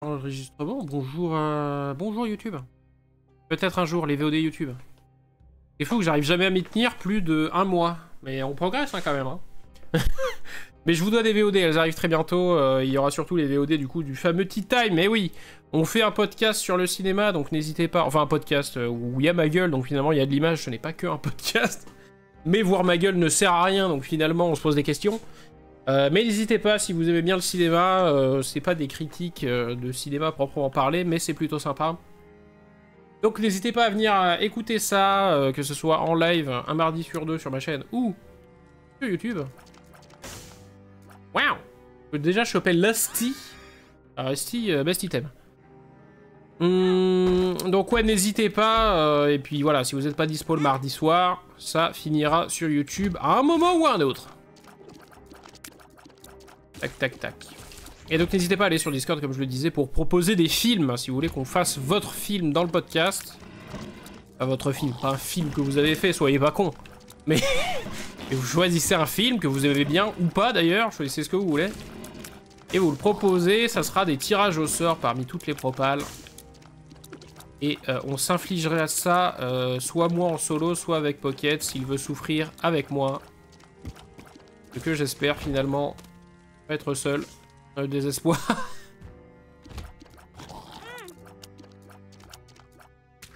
Enregistrement, bonjour, bonjour YouTube. Peut-être un jour les VOD YouTube. C'est fou que j'arrive jamais à m'y tenir plus de 1 mois. Mais on progresse hein, quand même. Hein. Mais je vous dois des VOD, elles arrivent très bientôt. Il y aura surtout les VOD du coup du fameux Tea Time. Mais oui, on fait un podcast sur le cinéma, donc n'hésitez pas. Enfin un podcast où il y a ma gueule, donc finalement il y a de l'image, ce n'est pas que un podcast. Mais voir ma gueule ne sert à rien, donc finalement on se pose des questions. Mais n'hésitez pas, si vous aimez bien le cinéma, c'est pas des critiques de cinéma proprement parler, mais c'est plutôt sympa. Donc n'hésitez pas à venir écouter ça, que ce soit en live, un mardi sur 2 sur ma chaîne, ou sur YouTube. Waouh! Je peux déjà choper Lusty. Rusty, best item. Donc ouais, n'hésitez pas, et puis voilà, si vous n'êtes pas dispo le mardi soir, ça finira sur YouTube à un moment ou à un autre. Tac, tac, tac. Et donc n'hésitez pas à aller sur Discord, comme je le disais, pour proposer des films, si vous voulez qu'on fasse votre film dans le podcast. Pas votre film, pas un film que vous avez fait, soyez pas cons. Mais et vous choisissez un film que vous aimez bien, ou pas d'ailleurs, choisissez ce que vous voulez. Et vous le proposez, ça sera des tirages au sort parmi toutes les propales. Et on s'infligerait à ça, soit moi en solo, soit avec Pocket, s'il veut souffrir avec moi. Ce que j'espère finalement être seul. Dans le désespoir.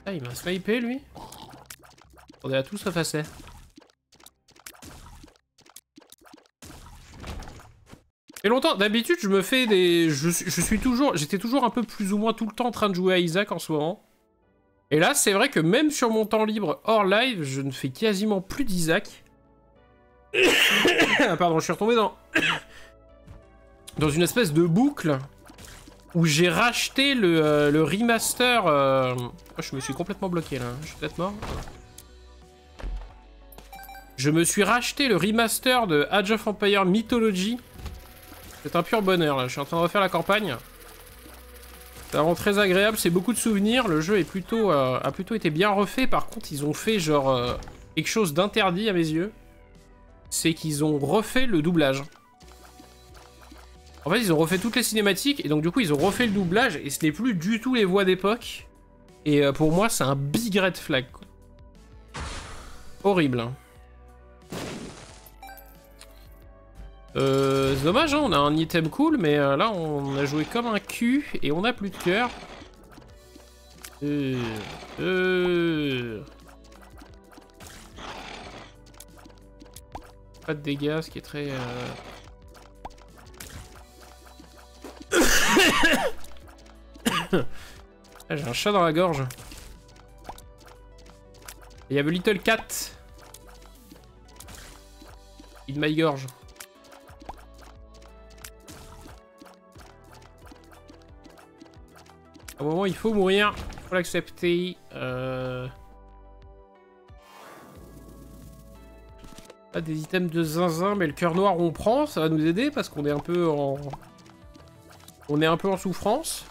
Ah, il m'a snipé lui. On est à tout sauf assez. Et longtemps, d'habitude je me fais des... J'étais toujours un peu plus ou moins tout le temps en train de jouer à Isaac en ce moment. Et là c'est vrai que même sur mon temps libre hors live, je ne fais quasiment plus d'Isaac. Pardon, je suis retombé dans une espèce de boucle où j'ai racheté le remaster... Oh, je me suis complètement bloqué là, je suis peut-être mort. Je me suis racheté le remaster de Age of Empires Mythology. C'est un pur bonheur là, je suis en train de refaire la campagne. Ça rend très agréable, c'est beaucoup de souvenirs, le jeu est plutôt, a plutôt été bien refait. Par contre ils ont fait genre quelque chose d'interdit à mes yeux. C'est qu'ils ont refait le doublage. En fait, ils ont refait toutes les cinématiques, et donc du coup, ils ont refait le doublage, et ce n'est plus du tout les voix d'époque. Et pour moi, c'est un big red flag, quoi. Horrible. Hein. C'est dommage, hein, on a un item cool, mais là, on a joué comme un cul, et on a plus de cœur. Pas de dégâts, ce qui est très... Ah, j'ai un chat dans la gorge. Il y a le little cat in my gorge. À un moment il faut mourir, il faut l'accepter. Pas des items de zinzin, mais le cœur noir on prend, ça va nous aider parce qu'on est un peu en... On est un peu en souffrance.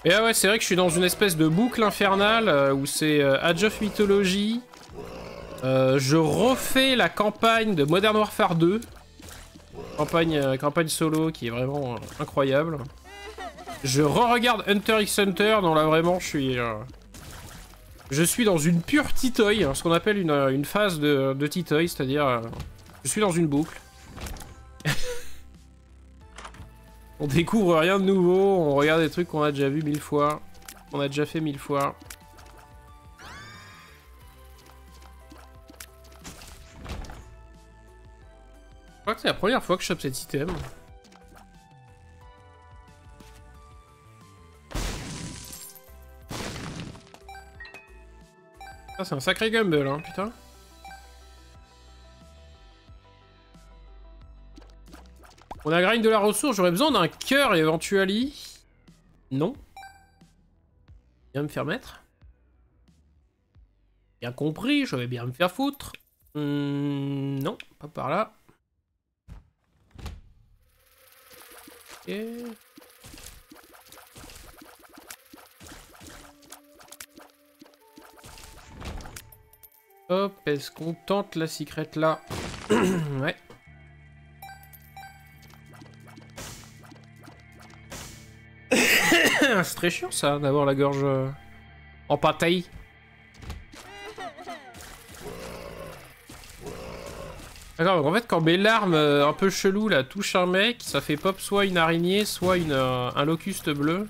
Et ah ouais, c'est vrai que je suis dans une espèce de boucle infernale où c'est Age of Mythology. Je refais la campagne de Modern Warfare 2. Campagne solo qui est vraiment incroyable. Je re-regarde Hunter x Hunter, non là vraiment je suis dans une pure titoy, ce qu'on appelle une phase de titoy, c'est-à-dire je suis dans une boucle. On découvre rien de nouveau, on regarde des trucs qu'on a déjà vu 1000 fois, qu'on a déjà fait 1000 fois. Je crois que c'est la première fois que je chope cet item. Ah, c'est un sacré gamble, hein, putain. On a grind de la ressource, j'aurais besoin d'un cœur éventuellement. Non. Bien me faire mettre. Bien compris, je vais bien me faire foutre. Non, pas par là. Ok. Hop, est-ce qu'on tente la secrète là? Ouais. C'est très chiant ça, d'avoir la gorge en pâtaille. D'accord, donc en fait quand mes larmes un peu chelou là touchent un mec, ça fait pop soit une araignée, soit un locuste bleu.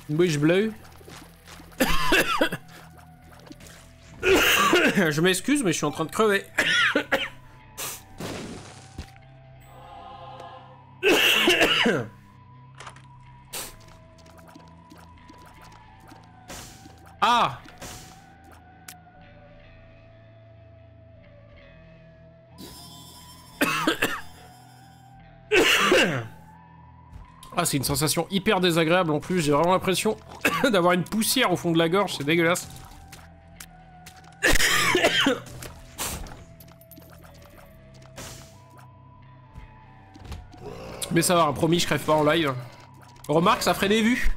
Une bouche bleue. Je m'excuse mais je suis en train de crever. Ah! Ah, c'est une sensation hyper désagréable en plus, j'ai vraiment l'impression d'avoir une poussière au fond de la gorge, c'est dégueulasse. Mais ça va, promis, je crève pas en live. Remarque, ça ferait des vues.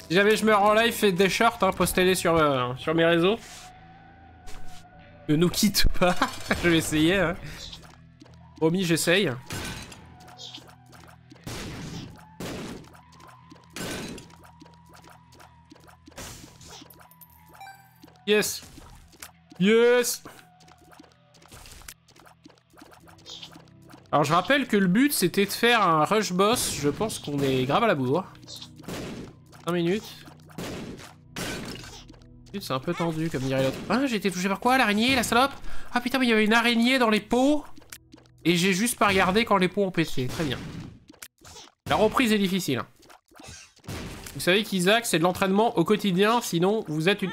Si jamais je meurs en live, faites des shorts, hein, postez-les sur mes réseaux. Ne nous quitte pas, je vais essayer. Hein. Promis, j'essaye. Yes. Yes. Alors je rappelle que le but c'était de faire un rush boss, je pense qu'on est grave à la bourre. 5 minutes. C'est un peu tendu comme dirait l'autre. Ah, j'ai été touché par quoi? L'araignée, la salope? Ah putain, mais il y avait une araignée dans les pots. Et j'ai juste pas regardé quand les pots ont pété. Très bien. La reprise est difficile. Vous savez qu'Isaac, c'est de l'entraînement au quotidien, sinon vous êtes une...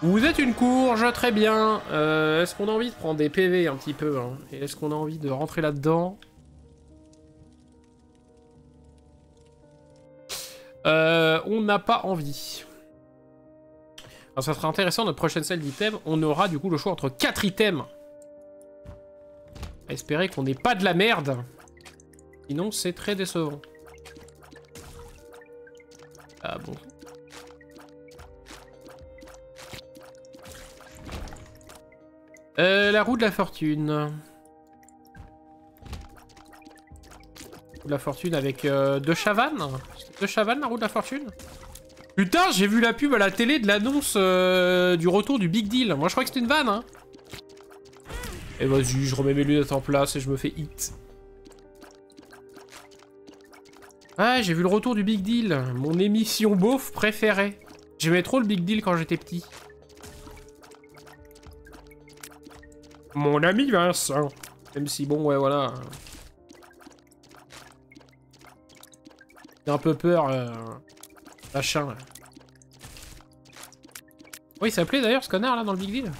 Vous êtes une courge, très bien. Est-ce qu'on a envie de prendre des PV un petit peu hein? Et est-ce qu'on a envie de rentrer là-dedans? On n'a pas envie. Alors ça sera intéressant, notre prochaine salle d'items, on aura du coup le choix entre 4 items. À espérer qu'on n'ait pas de la merde. Sinon c'est très décevant. Ah bon. La roue de la fortune. La fortune avec 2 chavannes. 2 chavannes, la roue de la fortune. Putain, j'ai vu la pub à la télé de l'annonce du retour du Big Deal. Moi, je crois que c'était une vanne, hein. Et vas-y, je remets mes lunettes en place et je me fais hit. Ah, j'ai vu le retour du Big Deal. Mon émission beauf préférée. J'aimais trop le Big Deal quand j'étais petit. Mon ami Vincent. Même si, bon, ouais, voilà. J'ai un peu peur, machin, là. Oui, il s'appelait d'ailleurs ce connard, là, dans le Big Deal.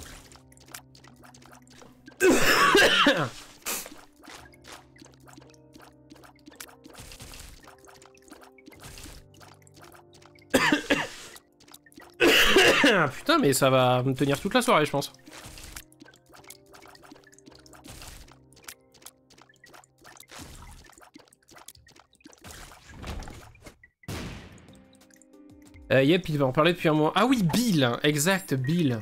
Putain, mais ça va me tenir toute la soirée, je pense. Yep, il va en parler depuis un moment. Ah oui, Bill, exact, Bill.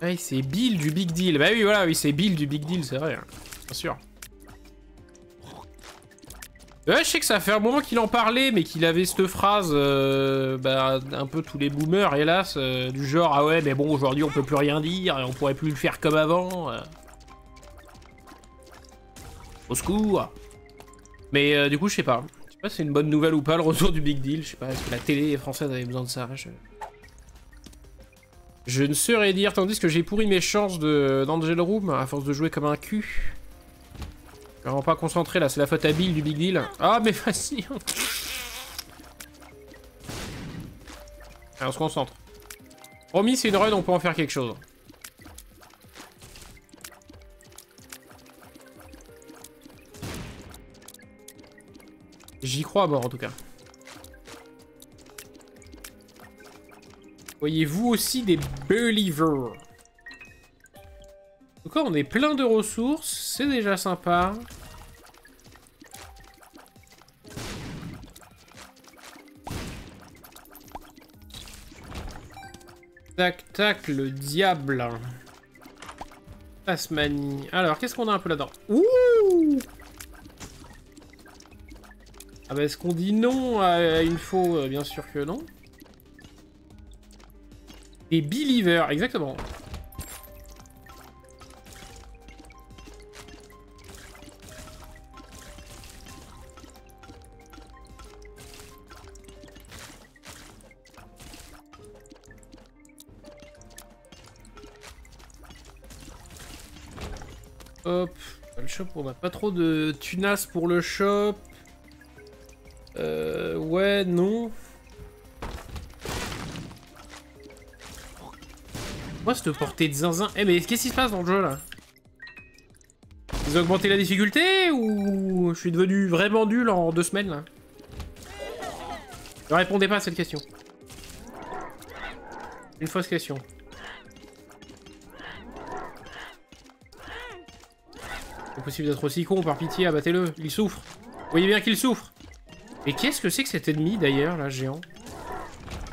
Ouais, c'est Bill du Big Deal. Bah oui, voilà, oui, c'est Bill du Big Deal, c'est vrai, hein. Bien sûr. Ouais, je sais que ça fait un moment qu'il en parlait, mais qu'il avait cette phrase, bah, un peu tous les boomers, hélas, du genre, ah ouais, mais bon, aujourd'hui, on peut plus rien dire, et on pourrait plus le faire comme avant. Au secours. Mais du coup, je sais pas. Je sais pas si c'est une bonne nouvelle ou pas, le retour du Big Deal. Je sais pas, est-ce que la télé française avait besoin de ça? Je ne saurais dire, tandis que j'ai pourri mes chances d'Angel Room à force de jouer comme un cul. Je suis vraiment pas concentré là, c'est la faute à Bill du Big Deal. Ah, mais vas-y. Allez, on se concentre. Promis, c'est une run, on peut en faire quelque chose. J'y crois à mort en tout cas. Voyez-vous aussi des believers. En tout cas, on est plein de ressources, c'est déjà sympa. Tac, tac, le diable. Tasmanie. Alors, qu'est-ce qu'on a un peu là-dedans? Ouh! Ah bah, est-ce qu'on dit non à une faux? Bien sûr que non. Des believers, exactement. Hop, le shop, on n'a pas trop de tunas pour le shop. Ouais, non. Moi, cette portée de zinzin. Eh, mais qu'est-ce qui se passe dans le jeu là? Ils ont augmenté la difficulté ou je suis devenu vraiment nul en 2 semaines là? Ne répondez pas à cette question. Une fausse question. C'est possible d'être aussi con, par pitié, abattez-le. Il souffre. Vous voyez bien qu'il souffre. Mais qu'est-ce que c'est que cet ennemi d'ailleurs, là, géant?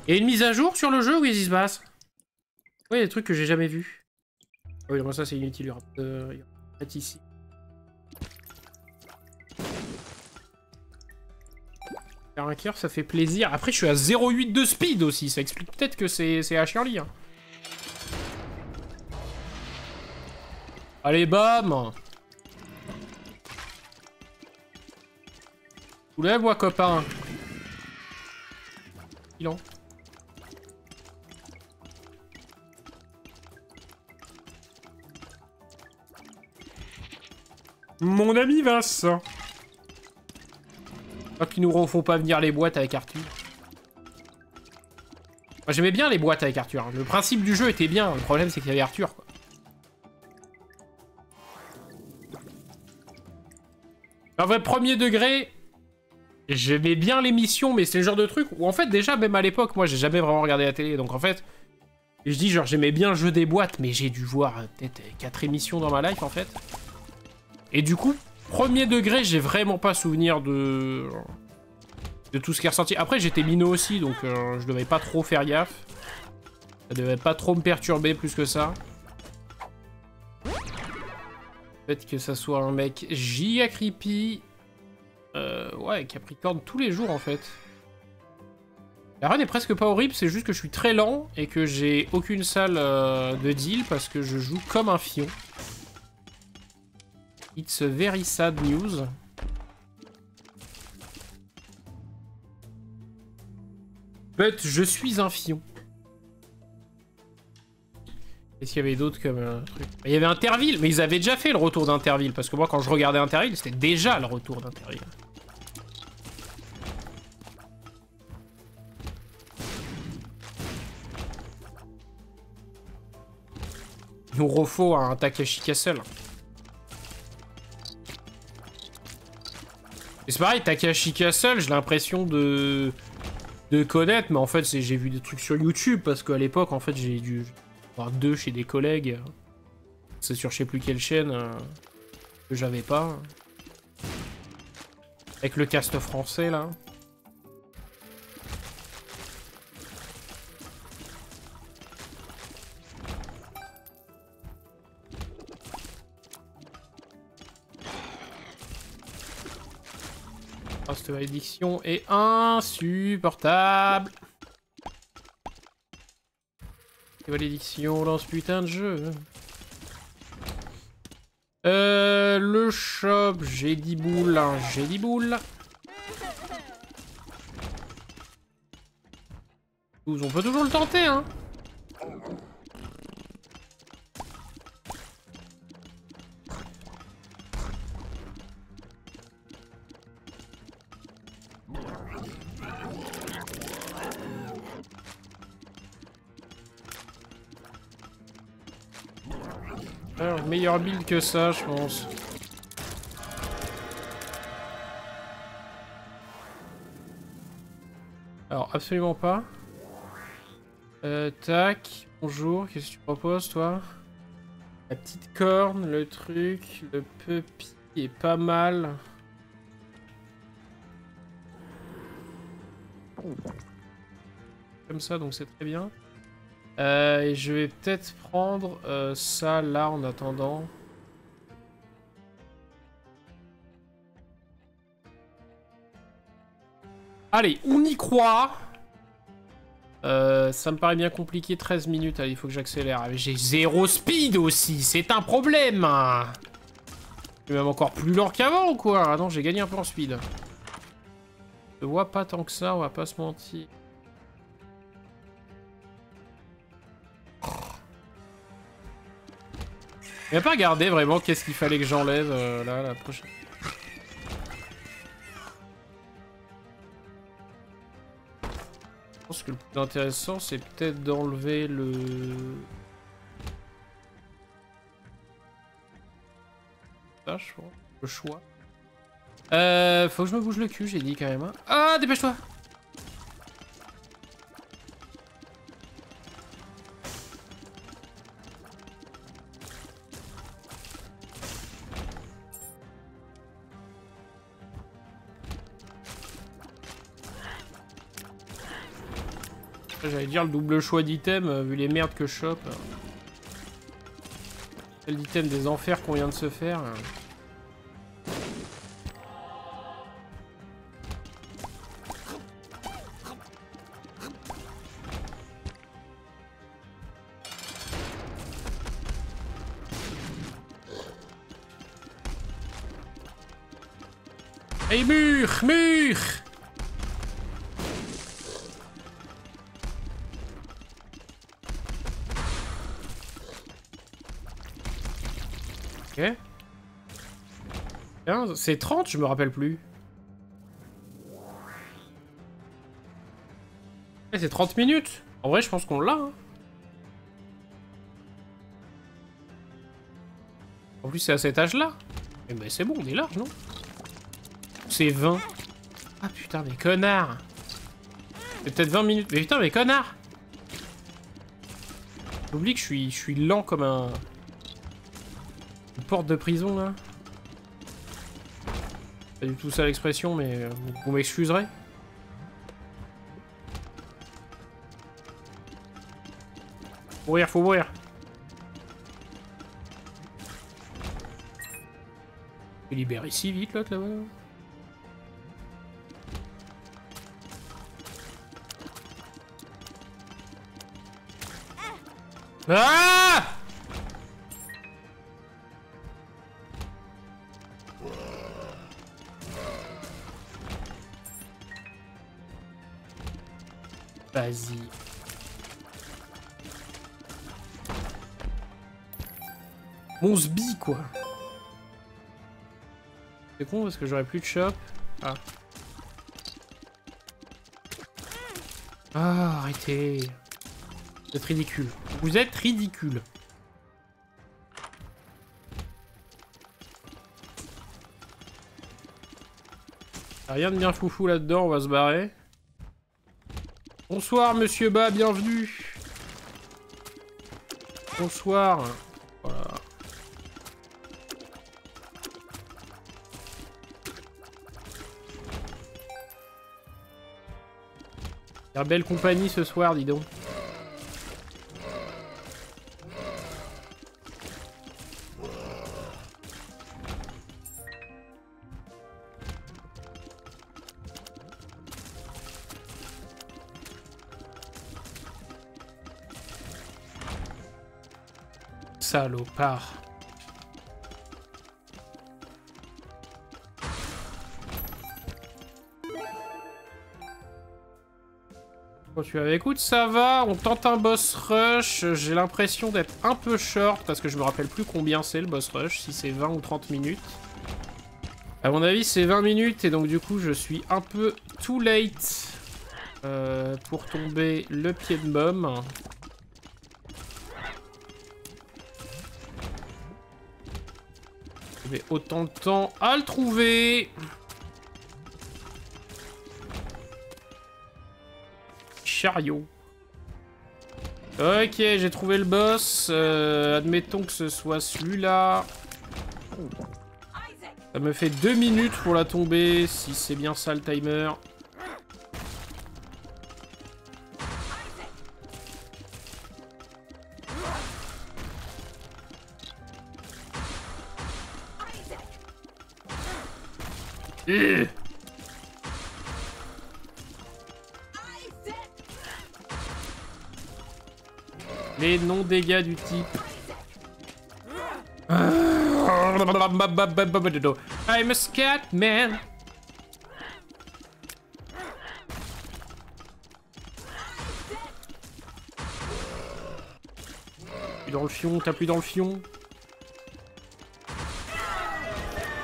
Il y a une mise à jour sur le jeu ou qu'est-ce qui se passe? Ouais, il y a des trucs que j'ai jamais vus. Ah oui, moi ça c'est inutile, il y aura peut-être ici. Faire un cœur, ça fait plaisir. Après, je suis à 0,8 de speed aussi, ça explique peut-être que c'est à chier hein. Allez, bam! Soulève moi copain. Bilan. Mon ami Vincent. Pas qu'ils nous refont pas venir les boîtes avec Arthur. Moi j'aimais bien les boîtes avec Arthur. Le principe du jeu était bien. Le problème c'est qu'il y avait Arthur quoi. En vrai, premier degré, j'aimais bien l'émission, mais c'est le genre de truc où en fait déjà même à l'époque, moi j'ai jamais vraiment regardé la télé. Donc en fait, je dis genre j'aimais bien le jeu des boîtes, mais j'ai dû voir peut-être 4 émissions dans ma life en fait. Et du coup, premier degré, j'ai vraiment pas souvenir de tout ce qui est ressorti. Après, j'étais minot aussi, donc je devais pas trop faire gaffe. Ça devait pas trop me perturber plus que ça. Peut-être que ça soit un mec giga creepy. Ouais, Capricorne tous les jours en fait. La run est presque pas horrible, c'est juste que je suis très lent et que j'ai aucune salle de deal parce que je joue comme un fion. It's a very sad news. But je suis un fion. Qu'est-ce qu'il y avait d'autre comme truc? Il y avait Interville, mais ils avaient déjà fait le retour d'Interville. Parce que moi, quand je regardais Interville, c'était déjà le retour d'Interville. Il nous refaut un Takashi Castle. Et c'est pareil, Takashi Castle, j'ai l'impression de connaître, mais en fait, j'ai vu des trucs sur YouTube, parce qu'à l'époque, en fait, j'ai dû voir 2 chez des collègues. C'est sur je sais plus quelle chaîne que j'avais pas. Avec le cast français, là. Oh, cette malédiction est insupportable. Quelle malédiction dans ce putain de jeu. Le shop, j'ai 10 boules, hein, j'ai 10 boules. 12, on peut toujours le tenter, hein. Alors, meilleur build que ça, je pense. Alors, absolument pas. Tac. Bonjour, qu'est-ce que tu proposes, toi? La petite corne, le truc, le puppy est pas mal. Comme ça, donc c'est très bien. Et je vais peut-être prendre ça là en attendant. Allez, on y croit. Ça me paraît bien compliqué, 13 minutes, allez, il faut que j'accélère. J'ai 0 speed aussi, c'est un problème. Je suis même encore plus lent qu'avant ou quoi? Ah non, j'ai gagné un peu en speed. Je vois pas tant que ça, on va pas se mentir. Il a pas regardé vraiment qu'est-ce qu'il fallait que j'enlève là, la prochaine. Je pense que le plus intéressant, c'est peut-être d'enlever le... Ça, je crois. Le choix. Faut que je me bouge le cul, j'ai dit quand même. Hein. Ah, dépêche-toi! J'allais dire le double choix d'item, vu les merdes que je chope. C'est l'item des enfers qu'on vient de se faire. Hey, mur! Mur! Ok. 15, c'est 30, je me rappelle plus. C'est 30 minutes. En vrai, je pense qu'on l'a. Hein. En plus, c'est à cet âge-là. Eh ben, c'est bon, on est large, non? C'est 20. Ah putain, mais connard! C'est peut-être 20 minutes. Mais putain, mais connard! J'oublie que je suis lent comme un... Une porte de prison, là. Pas du tout ça l'expression, mais vous m'excuserez. Mourir, faut mourir. Je libère ici, vite, l'autre, là-bas. Ah! Vas-y. Mon sbi, quoi. C'est con parce que j'aurais plus de shop. Ah. Ah, arrêtez. Vous êtes ridicule. Vous êtes ridicule. Rien de bien foufou là-dedans, on va se barrer. Bonsoir, monsieur Bas, bienvenue. Bonsoir. Voilà. Il y a belle compagnie ce soir, dis donc. Salopard. Bon, tu avais, écoute, ça va, on tente un boss rush. J'ai l'impression d'être un peu short parce que je me rappelle plus combien c'est le boss rush, si c'est 20 ou 30 minutes. À mon avis, c'est 20 minutes et donc du coup, je suis un peu too late pour tomber le pied de bombe. J'avais autant de temps à le trouver. Chariot. Ok, j'ai trouvé le boss. Admettons que ce soit celui-là. Ça me fait 2 minutes pour la tomber, si c'est bien ça le timer. Les non-dégâts du type. I'm a scat man. Plus dans le fion, t'as plus dans le fion.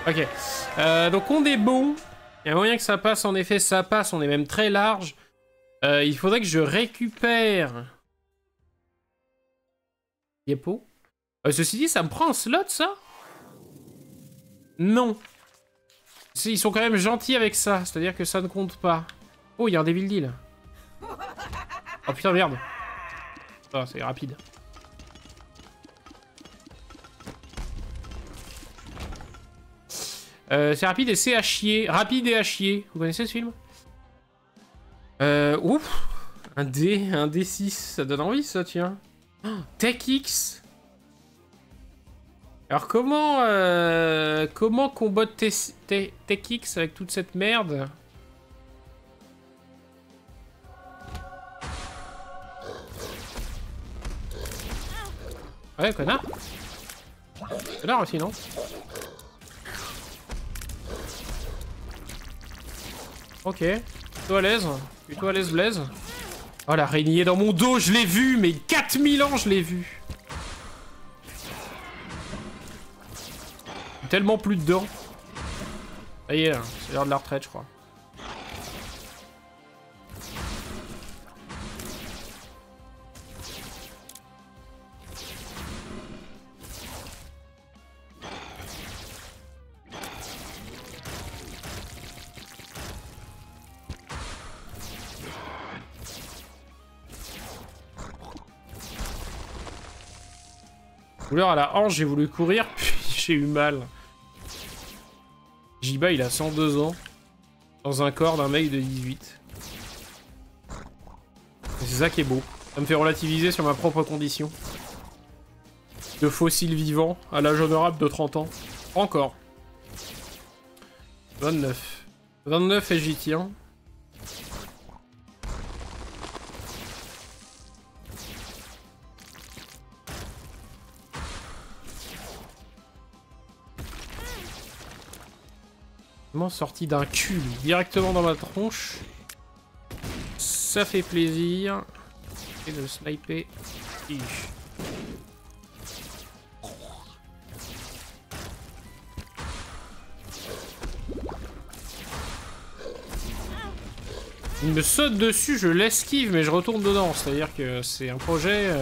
Ok. Donc on est bon. Il y a moyen que ça passe, en effet, ça passe. On est même très large. Il faudrait que je récupère... Yepo. Ceci dit, ça me prend un slot, ça? Non. Ils sont quand même gentils avec ça, c'est-à-dire que ça ne compte pas. Oh, il y a un Devil Deal. Oh putain, merde. Ah, c'est rapide. C'est rapide et c'est à chier. Rapide et à chier. Vous connaissez ce film? Ouf. Un D6. Ça donne envie, ça, tiens. Oh, TechX. Alors comment combattre TechX avec toute cette merde? Ouais, connard. Connard aussi, non? Ok. Plutôt à l'aise. Plutôt à l'aise, Blaise. Oh, l'araignée dans mon dos, je l'ai vu, mais 4000 ans, je l'ai vu. Tellement plus dedans. Ça y est, là. C'est l'heure de la retraite, je crois. Douleur à la hanche, j'ai voulu courir, puis j'ai eu mal. Jiba, il a 102 ans. Dans un corps d'un mec de 18. C'est ça qui est beau. Ça me fait relativiser sur ma propre condition. De fossile vivant à l'âge honorable de 30 ans. Encore. 29. 29 et j'y tiens. Sorti d'un cul directement dans ma tronche. Ça fait plaisir. Et de sniper. Il me saute dessus, je l'esquive, mais je retourne dedans. C'est-à-dire que c'est un projet...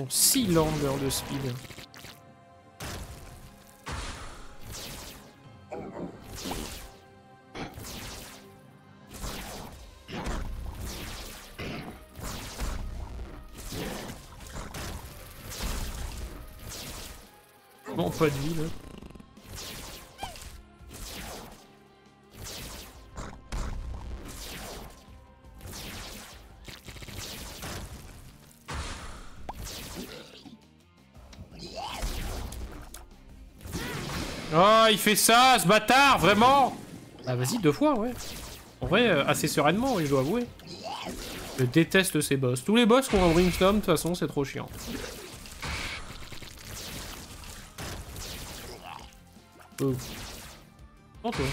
si lent l'heure de speed. Bon, pas de vie là. Oh, il fait ça, ce bâtard, vraiment! Ah, vas-y, 2 fois, ouais. En vrai, assez sereinement, oui, je dois avouer. Je déteste ces boss. Tous les boss qu'on a en Brimstone, de toute façon, c'est trop chiant. Oh. Oh, toi.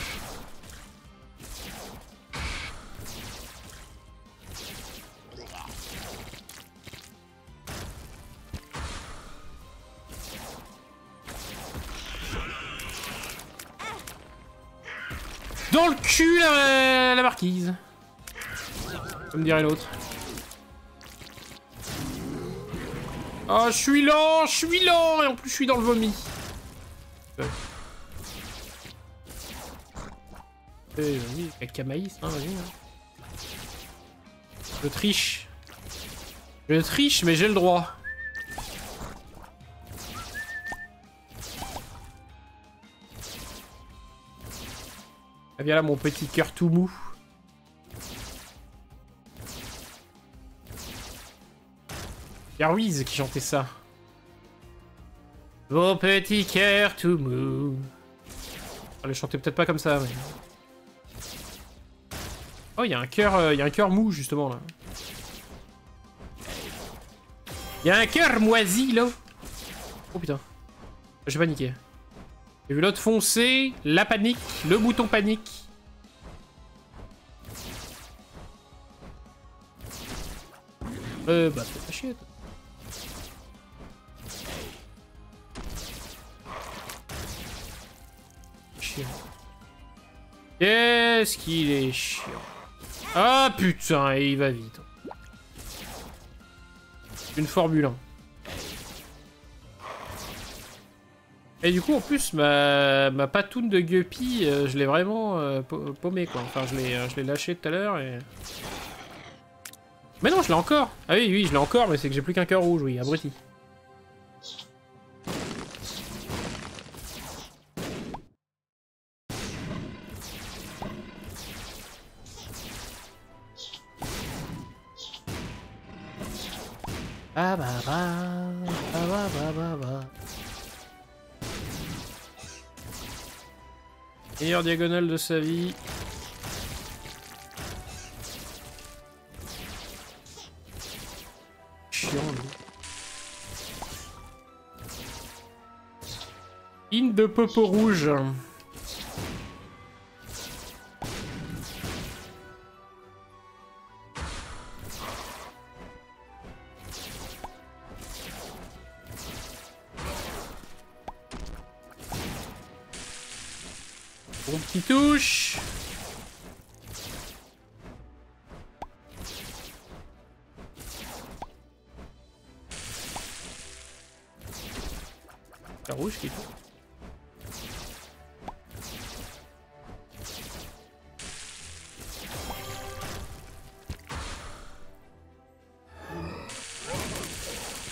Dans le cul, la marquise. Comme dirait l'autre. Oh, je suis lent, et en plus je suis dans le vomi. Ouais. Vas-y, caca maïs, hein, vas-y. Hein. Je triche. Je triche, mais j'ai le droit. Ah, viens là, mon petit cœur tout mou. Garwiz qui chantait ça. Vos petits cœurs tout mou. Elle le chantait peut-être pas comme ça, mais... Oh, il y a un cœur mou, justement, là. Il y a un cœur moisi, là. Oh, putain. J'ai paniqué. J'ai vu l'autre foncer, la panique, le bouton panique. Bah, fais pas chier, toi. Chiant. Qu'est-ce qu'il est chiant. Ah putain, et il va vite. Une Formule 1. Et du coup, en plus, ma patoune de Guppy, je l'ai vraiment paumé, quoi. Enfin, je l'ai lâché tout à l'heure et... Mais non, je l'ai encore. Ah oui, oui, je l'ai encore, mais c'est que j'ai plus qu'un cœur rouge, oui, abruti. Ba ba ba, ba ba ba ba ba. Meilleure diagonale de sa vie. Chiant, lui. In de popo rouge. Bon petit touche. La rouge qui touche.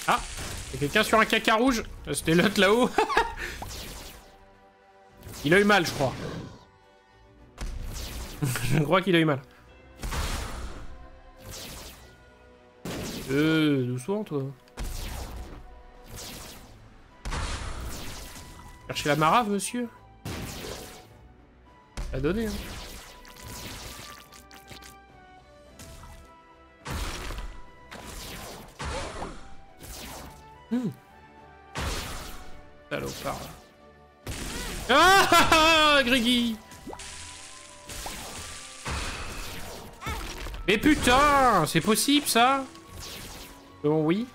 Ah, il y a quelqu'un sur un caca rouge. C'était l'autre là-haut. Il a eu mal, je crois. Je crois qu'il a eu mal. Doucement, toi. Cherchez la marave, monsieur. Ça a donné, hein. Salopard. Ah, Griggy. Mais putain, c'est possible ça? Bon, oui.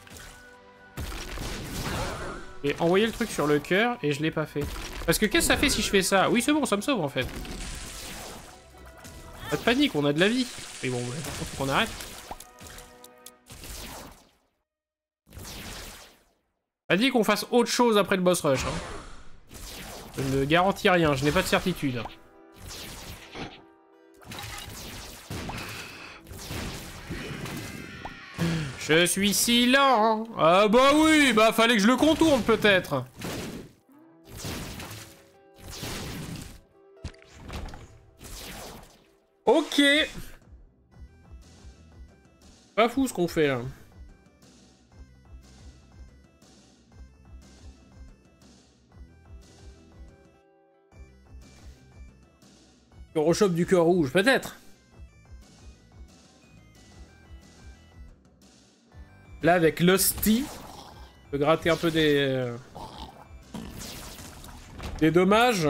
J'ai envoyé le truc sur le cœur et je l'ai pas fait. Parce que qu'est-ce que ça fait si je fais ça? Oui, c'est bon, ça me sauve en fait. Pas de panique, on a de la vie. Mais bon, faut qu'on arrête. A dit qu'on fasse autre chose après le boss rush. Hein. Je ne garantis rien, je n'ai pas de certitude. Je suis si lent. Ah bah oui, bah fallait que je le contourne peut-être. Ok. Pas fou ce qu'on fait là. Euroshop du cœur rouge, peut-être. Là, avec l'hostie, on peut gratter un peu des dommages.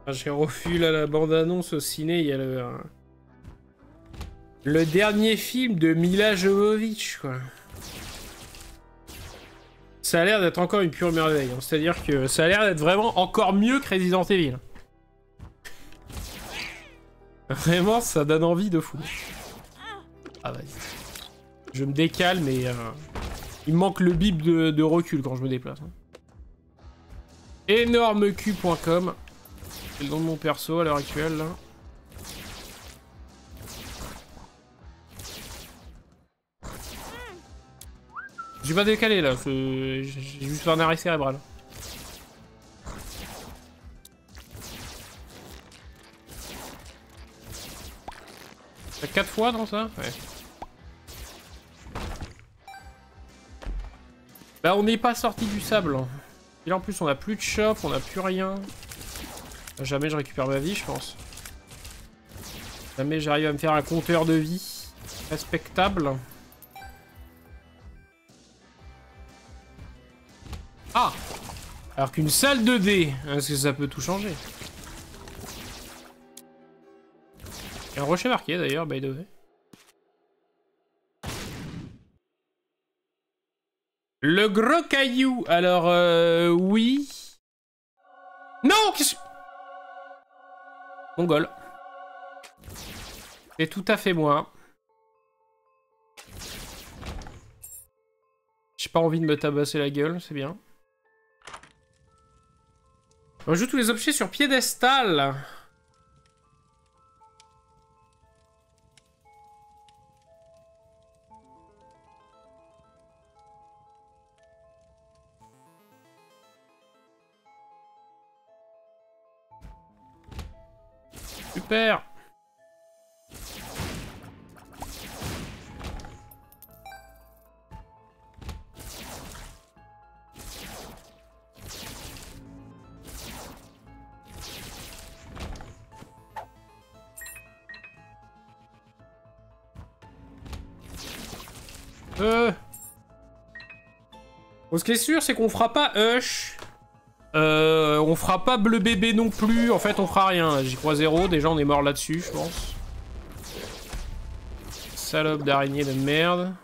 J'ai refusé la bande-annonce au ciné, il y a le dernier film de Mila Jovovich, quoi. Ça a l'air d'être encore une pure merveille, hein. C'est-à-dire que ça a l'air d'être vraiment encore mieux que Resident Evil. Vraiment, ça donne envie de fou. Ah, vas-y. Je me décale, mais il me manque le bip de recul quand je me déplace. Hein. Énormeq.com. C'est le nom de mon perso à l'heure actuelle, là. Je suis pas décalé là, j'ai juste un arrêt cérébral. T'as 4 fois dans ça? Ouais. Bah on n'est pas sorti du sable. Et là en plus on a plus de shop, on a plus rien. Jamais je récupère ma vie je pense. Jamais j'arrive à me faire un compteur de vie respectable. Ah! Alors qu'une salle de dés, est-ce que ça peut tout changer? Il y a un rocher marqué d'ailleurs, by the way. Le gros caillou, alors oui. Non, qu'est-ce que... Mongol. C'est tout à fait moi. J'ai pas envie de me tabasser la gueule, c'est bien. On joue tous les objets sur piédestal. Super. Bon, ce qui est sûr, c'est qu'on fera pas Hush. On fera pas bleu bébé non plus. En fait, on fera rien. J'y crois zéro. Déjà, on est mort là-dessus, je pense. Salope d'araignée de merde.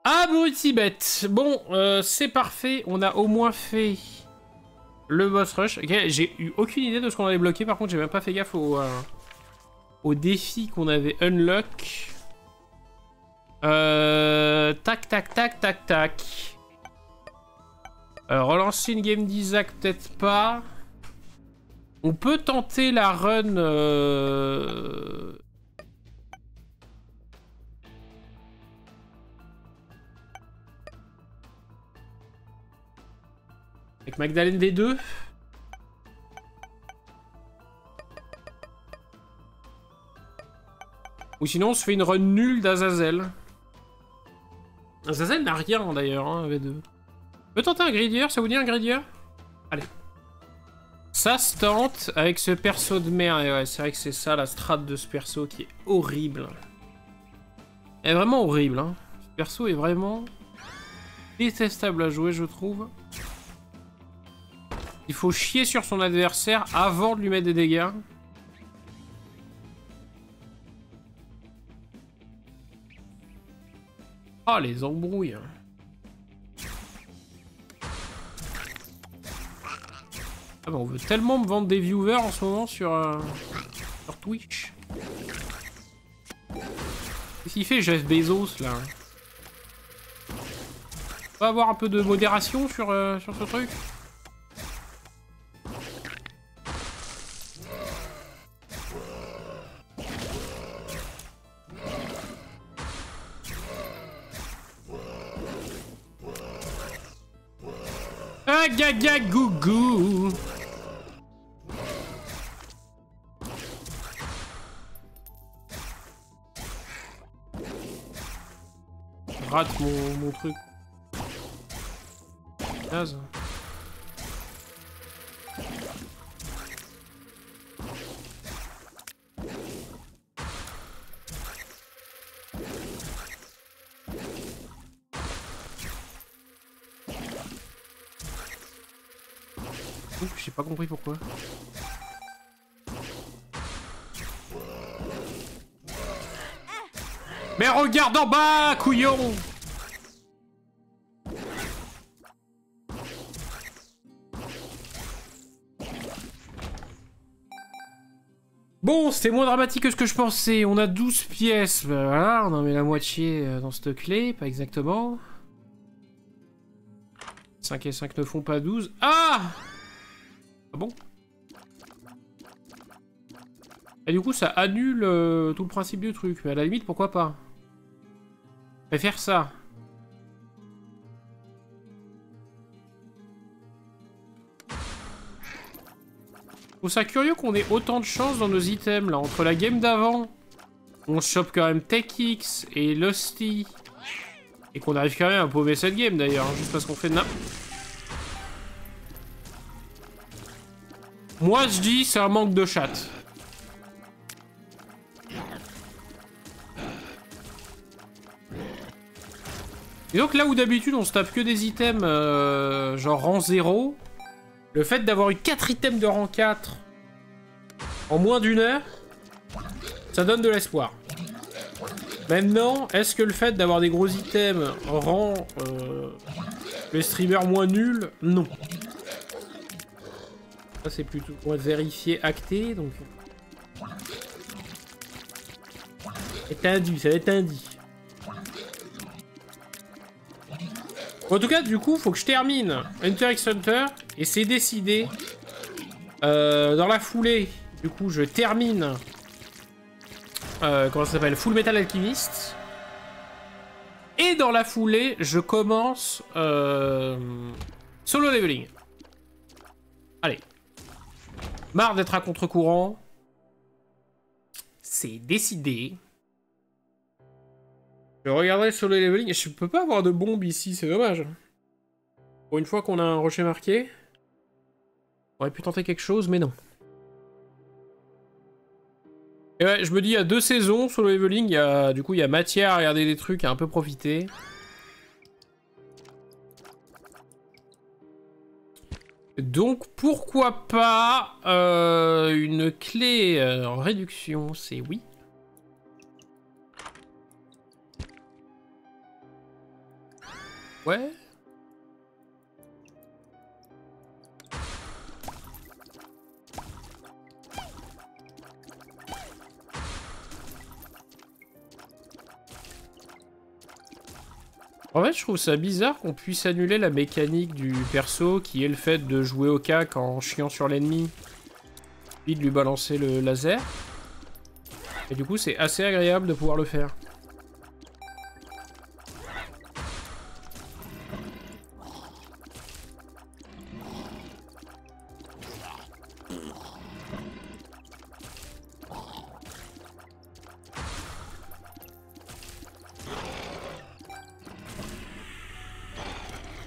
Abruti bête. Bon, c'est parfait. On a au moins fait le boss rush. Okay, j'ai eu aucune idée de ce qu'on avait bloqué. Par contre, j'ai même pas fait gaffe au défi qu'on avait unlock. Tac, tac, tac, tac, tac. Relancer une game d'Isaac, peut-être pas. On peut tenter la run... avec Magdalene V2. Ou sinon, on se fait une run nulle d'Azazel. Azazel n'a rien d'ailleurs, hein, V2. On peut tenter un gridier, ça vous dit un gridier? Allez. Ça se tente avec ce perso de merde. Et ouais, c'est vrai que c'est ça la strat de ce perso qui est horrible. Elle est vraiment horrible. Hein. Ce perso est vraiment détestable à jouer, je trouve. Il faut chier sur son adversaire avant de lui mettre des dégâts. Ah, les embrouilles. Ah bah on veut tellement me vendre des viewers en ce moment sur Twitch. Qu'est-ce qu'il fait Jeff Bezos là? On va avoir un peu de modération sur ce truc. Ah gaga gougou. Rate mon truc. Naze. J'ai pas compris pourquoi. Mais regarde en bas, couillon! Bon, c'était moins dramatique que ce que je pensais. On a 12 pièces. Ben voilà, on en met la moitié dans cette clé, pas exactement. 5 et 5 ne font pas 12. Ah! Ah bon? Et du coup, ça annule tout le principe du truc. Mais à la limite, pourquoi pas? Je vais faire ça. Je trouve ça curieux qu'on ait autant de chance dans nos items, là. Entre la game d'avant, on chope quand même TechX et Lusty. Et qu'on arrive quand même à paumer cette game, d'ailleurs. Juste parce qu'on fait de Moi, je dis, c'est un manque de chat. Et donc là où d'habitude on se tape que des items genre rang 0, le fait d'avoir eu 4 items de rang 4 en moins d'une heure, ça donne de l'espoir. Maintenant, est-ce que le fait d'avoir des gros items rend les streamers moins nuls? Non. Ça c'est plutôt pour être vérifié, acté, donc... C'est indice, ça va être indice. En tout cas, du coup, faut que je termine Hunter x Hunter, et c'est décidé. Dans la foulée, du coup, je termine... comment ça s'appelle? Full Metal Alchemist. Et dans la foulée, je commence... Solo Leveling. Allez. Marre d'être à contre-courant. C'est décidé. Je regarderai sur le leveling. Je peux pas avoir de bombe ici, c'est dommage. Pour une fois qu'on a un rocher marqué, on aurait pu tenter quelque chose, mais non. Et ouais, je me dis, il y a 2 saisons sur le leveling. Du coup, il y a matière à regarder des trucs, à un peu profiter. Donc, pourquoi pas une clé en réduction, c'est oui. Ouais. En fait, je trouve ça bizarre qu'on puisse annuler la mécanique du perso, qui est le fait de jouer au cac en chiant sur l'ennemi, puis de lui balancer le laser. Et du coup, c'est assez agréable de pouvoir le faire.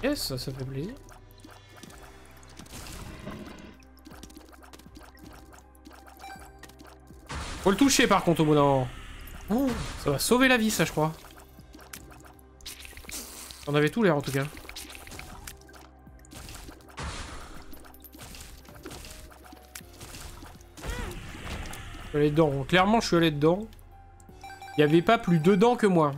Yes, ça fait plaisir. Faut le toucher par contre au bout d'un moment. Oh, ça va sauver la vie ça je crois. On avait tout l'air en tout cas. Je suis allé dedans, clairement je suis allé dedans. Il n'y avait pas plus dedans que moi.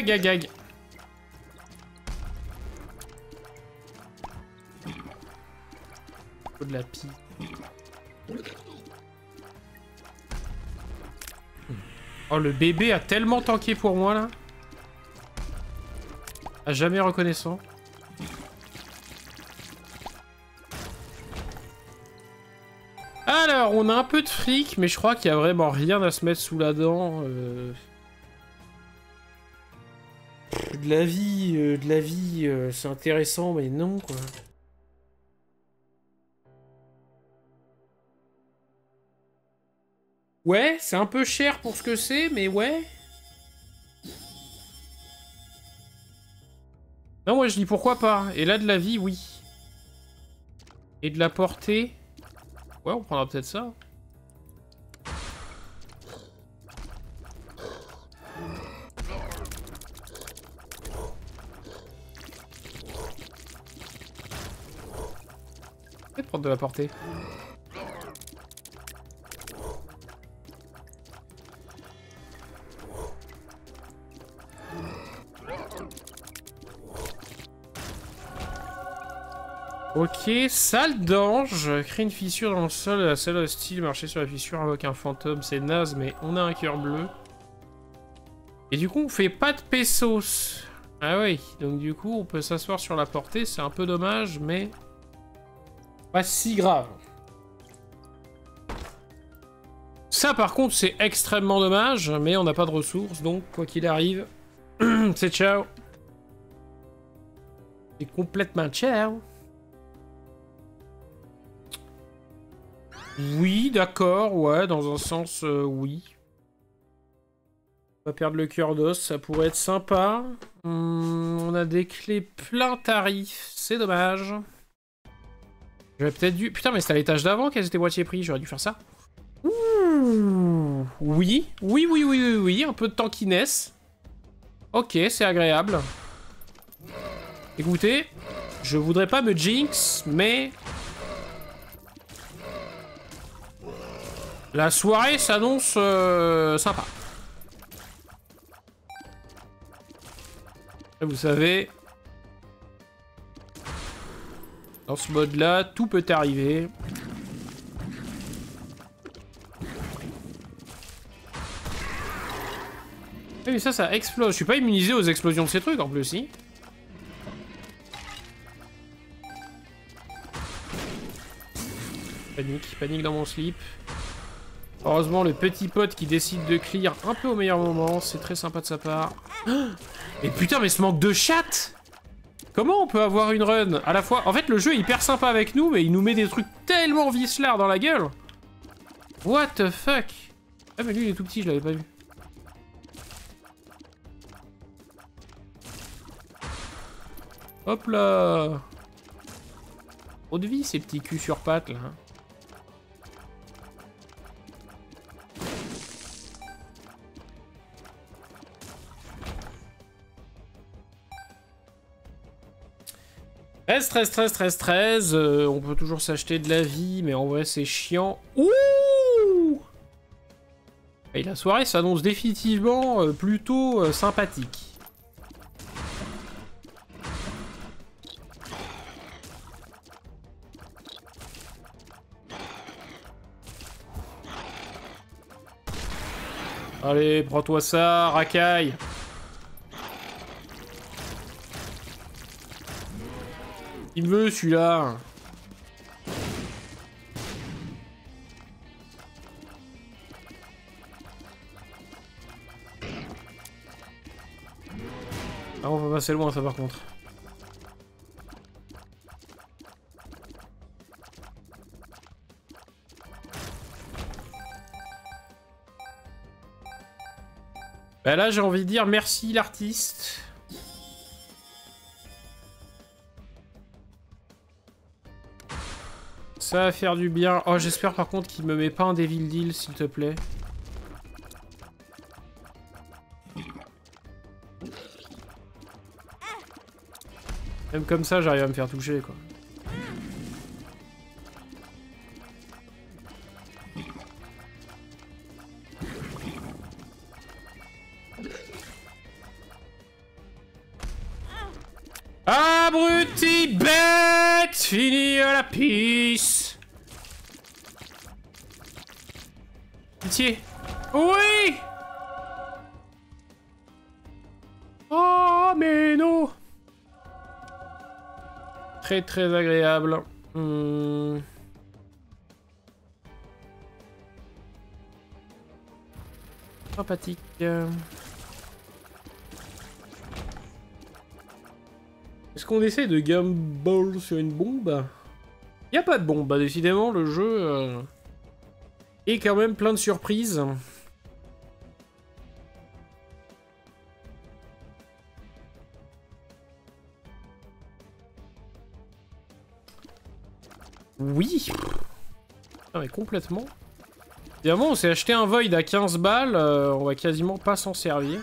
Gag gag. Faut de la pie. Oh le bébé a tellement tanké pour moi là. À jamais reconnaissant. Alors on a un peu de fric mais je crois qu'il y a vraiment rien à se mettre sous la dent. De la vie, c'est intéressant, mais non, quoi. Ouais, c'est un peu cher pour ce que c'est, mais ouais. Non, moi je dis pourquoi pas. Et là, de la vie, oui. Et de la portée. Ouais, on prendra peut-être ça. Peut-être prendre de la portée. Ok, salle d'ange. Crée une fissure dans le sol de la salle hostile. Marcher sur la fissure invoque un fantôme. C'est naze, mais on a un cœur bleu. Et du coup, on fait pas de pesos. Ah oui, donc du coup, on peut s'asseoir sur la portée. C'est un peu dommage, mais pas si grave. Ça, par contre, c'est extrêmement dommage, mais on n'a pas de ressources, donc quoi qu'il arrive, c'est ciao. C'est complètement ciao. Oui, d'accord, ouais, dans un sens, oui. On va perdre le cœur d'os, ça pourrait être sympa. On a des clés plein tarif, c'est dommage. J'aurais peut-être dû... Putain, mais c'était à l'étage d'avant qu'elles étaient moitié prix, j'aurais dû faire ça. Ouh, oui, oui, oui, oui, oui, oui, un peu de tankiness. Ok, c'est agréable. Écoutez, je voudrais pas me jinx, mais... la soirée s'annonce sympa. Et vous savez, dans ce mode-là, tout peut arriver. Oui, mais ça explose. Je suis pas immunisé aux explosions de ces trucs en plus, si. Panique dans mon slip. Heureusement, le petit pote qui décide de clear un peu au meilleur moment, c'est très sympa de sa part. Et putain, mais ce manque de chat! Comment on peut avoir une run à la fois... En fait, le jeu est hyper sympa avec nous, mais il nous met des trucs tellement vicelards dans la gueule. What the fuck? Ah, mais lui, il est tout petit, je l'avais pas vu. Hop là! Trop de vie, ces petits culs sur pattes, là. Stress. On peut toujours s'acheter de la vie, mais en vrai, c'est chiant. Ouh! Et la soirée s'annonce définitivement plutôt sympathique. Allez, prends-toi ça, racaille. Il me veut celui-là. Ah, on va passer loin ça par contre. Bah là j'ai envie de dire merci l'artiste. Ça va faire du bien. Oh j'espère par contre qu'il me met pas un Devil Deal s'il te plaît. Même comme ça j'arrive à me faire toucher quoi. Abruti bête! Fini à la pisse! Pitié! Oui! Oh mais non! Très agréable. Sympathique. Est-ce qu'on essaie de gumball sur une bombe? Y a pas de bombe, bah, décidément le jeu est quand même plein de surprises. Oui. Non mais complètement. Évidemment on s'est acheté un Void à 15 balles, on va quasiment pas s'en servir.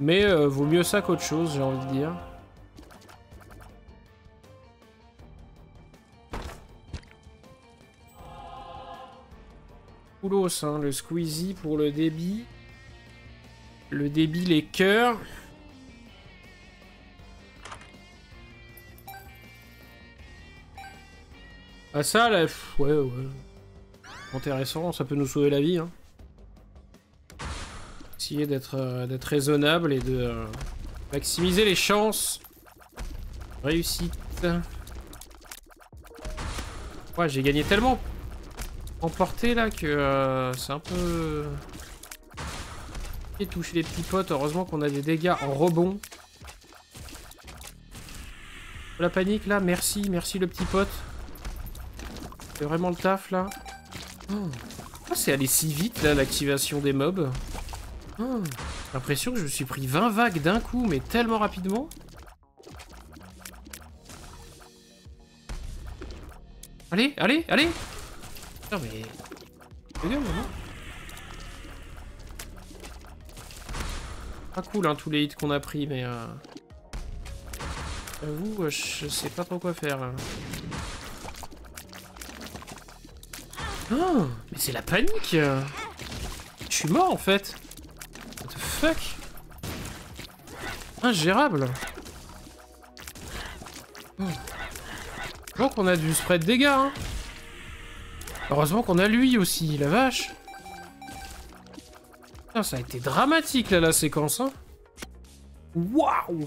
Mais vaut mieux ça qu'autre chose, j'ai envie de dire. Poulos, hein, le squeezie pour le débit. Le débit, les cœurs. Bah ça, là, ouais. Intéressant, ça peut nous sauver la vie. Hein. Essayer d'être raisonnable et de maximiser les chances. Réussite. Ouais, j'ai gagné tellement en portée là que c'est un peu... Et toucher les petits potes, heureusement qu'on a des dégâts en rebond. La panique là, merci le petit pote. C'est vraiment le taf là. Oh, c'est allé si vite là l'activation des mobs. Oh, j'ai l'impression que je me suis pris 20 vagues d'un coup, mais tellement rapidement. Allez. Putain mais... Regarde, non. Pas cool hein, tous les hits qu'on a pris, mais... J'avoue, je sais pas trop quoi faire là. Oh, mais c'est la panique. Je suis mort en fait. What the fuck. Ingérable. Donc on a du spray de dégâts hein. Heureusement qu'on a lui aussi, la vache. Putain, ça a été dramatique là la séquence hein. Waouh.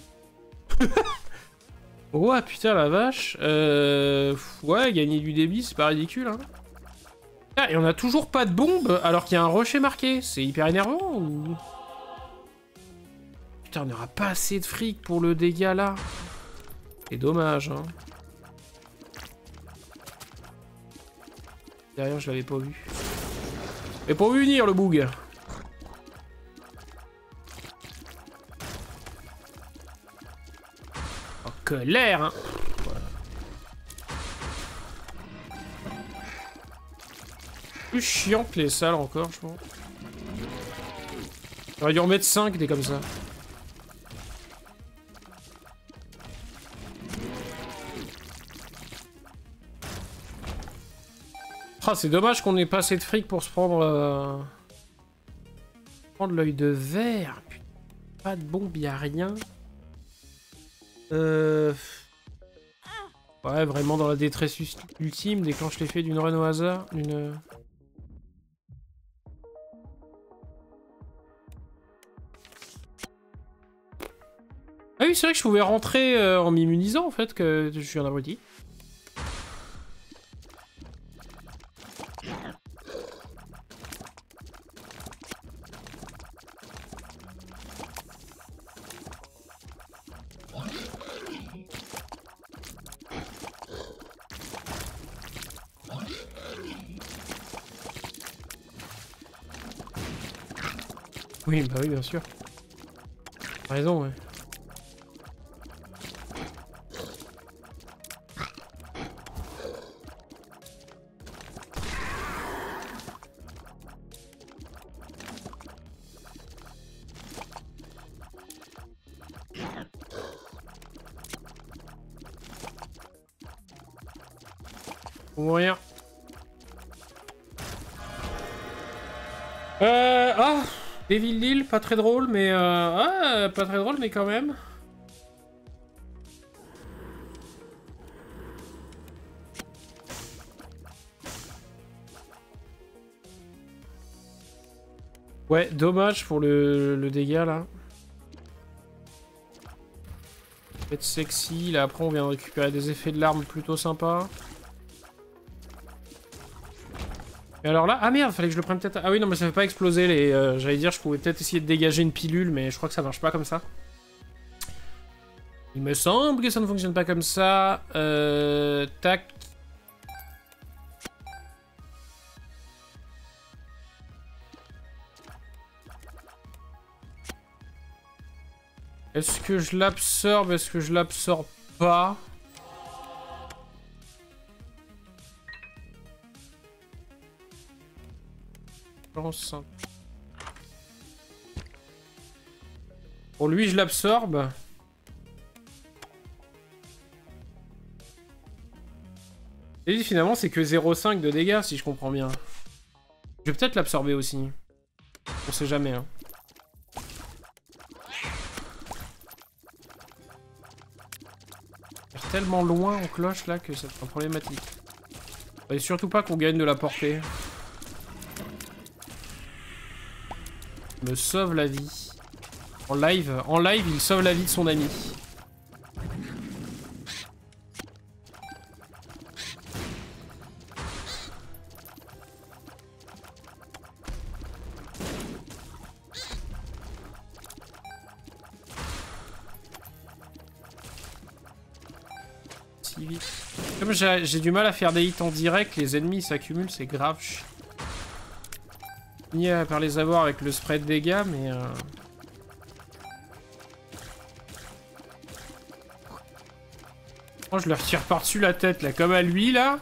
Ouais putain la vache. Ouais, gagner du débit c'est pas ridicule hein. Ah, et on a toujours pas de bombe alors qu'il y a un rocher marqué. C'est hyper énervant ou... Putain, on n'aura pas assez de fric pour le dégât là. C'est dommage hein. Derrière je l'avais pas vu. Mais pas vu venir le boug. En colère hein. Plus chiant que les salles encore, je pense. J'aurais dû en mettre 5 des comme ça. Ah, c'est dommage qu'on ait pas assez de fric pour se prendre... Prendre l'œil de verre. Putain, pas de bombe, y'a rien. Ouais, vraiment dans la détresse ultime, déclenche l'effet d'une run au hasard. D'une... Ah oui, c'est vrai que je pouvais rentrer en m'immunisant, en fait, que je suis un abruti. Oui, bah oui, bien sûr. T'as raison, ouais. Faut mourir. Ah, Devil Deal, pas très drôle, mais pas très drôle, mais quand même. Ouais, dommage pour le dégât là. Être sexy, là après on vient de récupérer des effets de l'arme plutôt sympas. Et alors là, ah merde, fallait que je le prenne peut-être... Ah oui, non, mais ça fait pas exploser les... J'allais dire, je pouvais peut-être essayer de dégager une pilule, mais je crois que ça marche pas comme ça. Il me semble que ça ne fonctionne pas comme ça. Tac. Est-ce que je l'absorbe? Est-ce que je l'absorbe pas? Bon, lui, je l'absorbe. Et finalement, c'est que 0,5 de dégâts, si je comprends bien. Je vais peut-être l'absorber aussi. On sait jamais, hein. Tellement loin en cloche, là, que ça devient problématique. Et surtout pas qu'on gagne de la portée. Me sauve la vie. En live, il sauve la vie de son ami. Si vite. Comme j'ai du mal à faire des hits en direct, les ennemis s'accumulent, c'est grave. Je finis par les avoir avec le spray de dégâts, mais... Oh, je leur tire par-dessus la tête, là, comme à lui, là.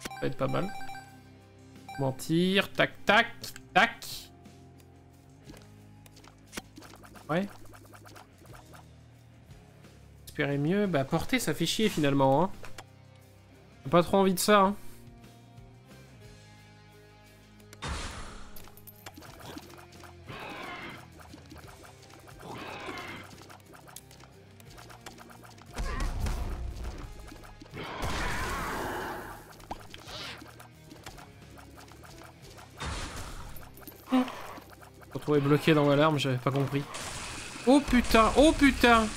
Ça va être pas mal. Mentir, tac, tac, tac. Ouais. Espérer mieux. Bah, porter, ça fait chier, finalement, hein. J'ai pas trop envie de ça, hein. Retrouvé bloqué dans ma larme, j'avais pas compris. Oh putain, oh putain!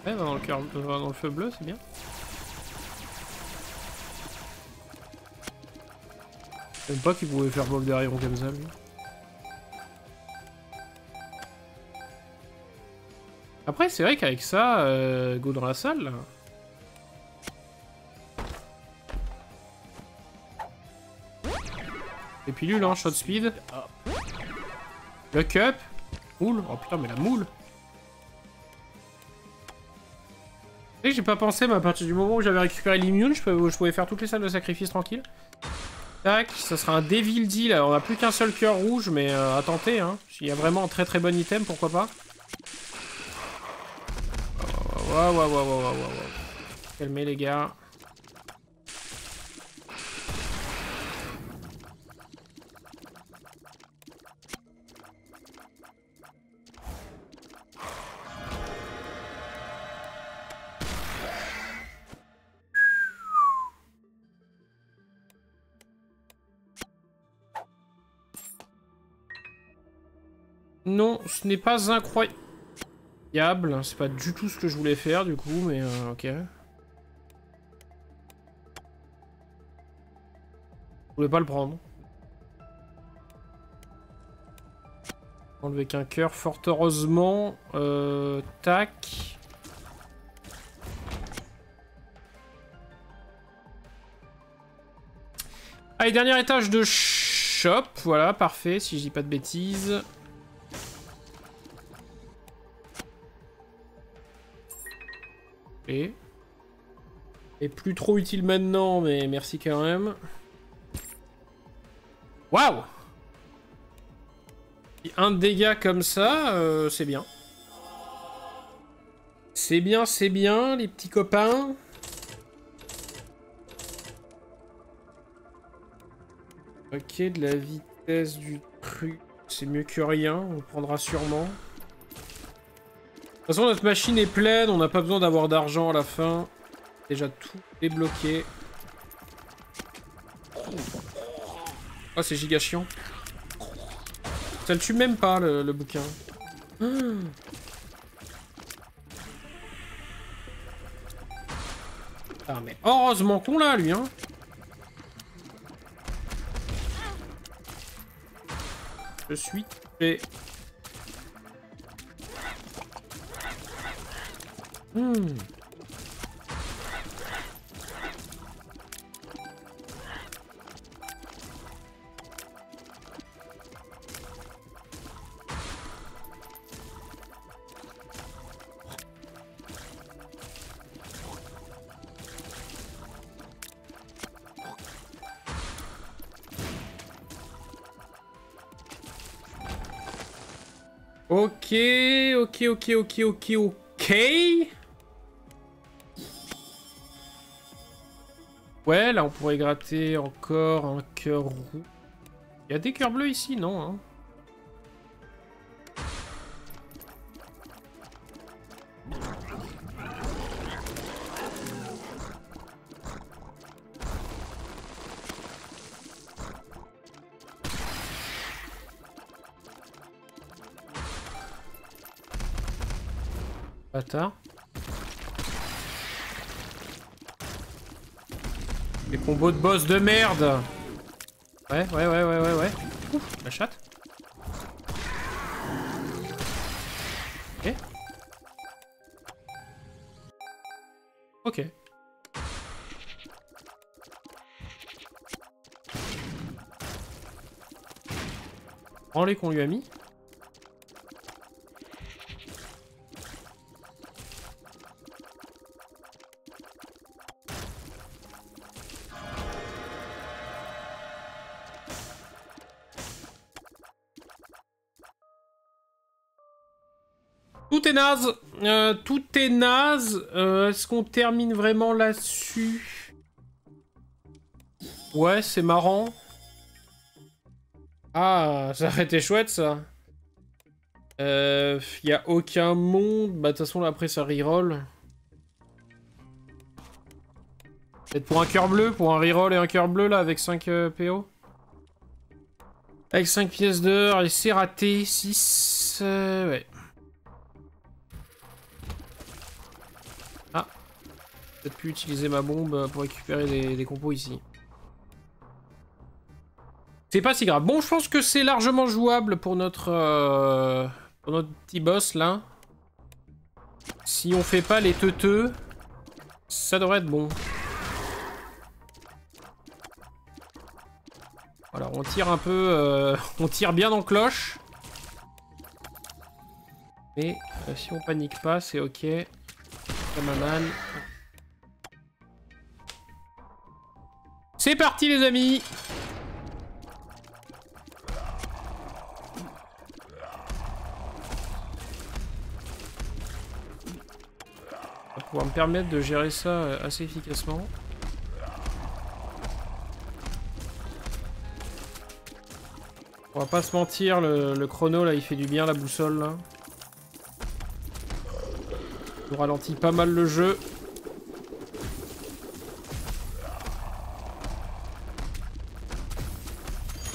Ouais, dans le cœur, dans le feu bleu, c'est bien. Je savais pas qu'il pouvait faire bob derrière comme ça, lui. Après, c'est vrai qu'avec ça, go dans la salle, là. Et pilule, hein, shot speed. Le cup. Moule. Oh putain, mais la moule. Tu sais que j'ai pas pensé, mais à partir du moment où j'avais récupéré l'immune, je pouvais faire toutes les salles de sacrifice tranquille. Tac, ça sera un Devil Deal. Alors, on a plus qu'un seul cœur rouge, mais à tenter, hein. S'il y a vraiment un très très bon item, pourquoi pas. Waouh. Calmez les gars. Non, ce n'est pas incroyable. C'est pas du tout ce que je voulais faire du coup, mais ok. Je voulais pas le prendre. Enlever qu'un cœur, fort heureusement. Tac. Allez, dernier étage de shop. Voilà, parfait, si je dis pas de bêtises. Et plus trop utile maintenant, mais merci quand même. Waouh! Un dégât comme ça, c'est bien. C'est bien, les petits copains. Ok, de la vitesse du truc, c'est mieux que rien, on le prendra sûrement. De toute façon, notre machine est pleine, on n'a pas besoin d'avoir d'argent à la fin. Déjà tout débloqué. Oh, c'est giga chiant. Ça le tue même pas, le bouquin. Ah, mais heureusement qu'on l'a, lui, hein. Je suis fait. Ok. Ouais, là on pourrait gratter encore un cœur roux. Il y a des cœurs bleus ici, non hein. Bâtard. Les combos de boss de merde. Ouais. Ouf, la chatte. Ok. Ok. Prends les qu'on lui a mis. Tout est naze. Tout est naze. Est-ce qu'on termine vraiment là-dessus? Ouais, c'est marrant. Ah, ça aurait été chouette, ça. Y a aucun monde. Bah, de toute façon, là, après, ça reroll. Peut-être pour un cœur bleu, pour un reroll et un cœur bleu, là, avec 5 PO. Avec 5 pièces d'or, et c'est raté. 6... ouais. Ah. Peut-être pu utiliser ma bombe pour récupérer des compos ici. C'est pas si grave. Bon, je pense que c'est largement jouable pour notre petit boss, là. Si on fait pas les teuteux, ça devrait être bon. Voilà, on tire un peu... on tire bien en cloche. Mais si on panique pas, c'est ok. Mal. C'est parti, les amis! Ça va me permettre de gérer ça assez efficacement. On va pas se mentir, le chrono là il fait du bien, la boussole là. On ralentit pas mal le jeu.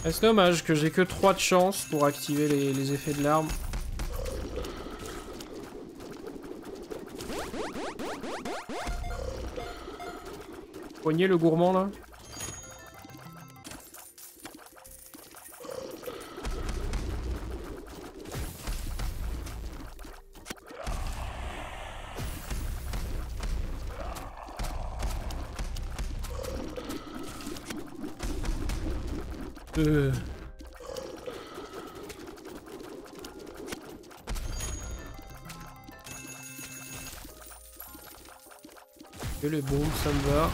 C'est dommage que j'ai que 3 de chance pour activer les effets de l'arme. Poignet le gourmand là. Que les bombes, ça me va.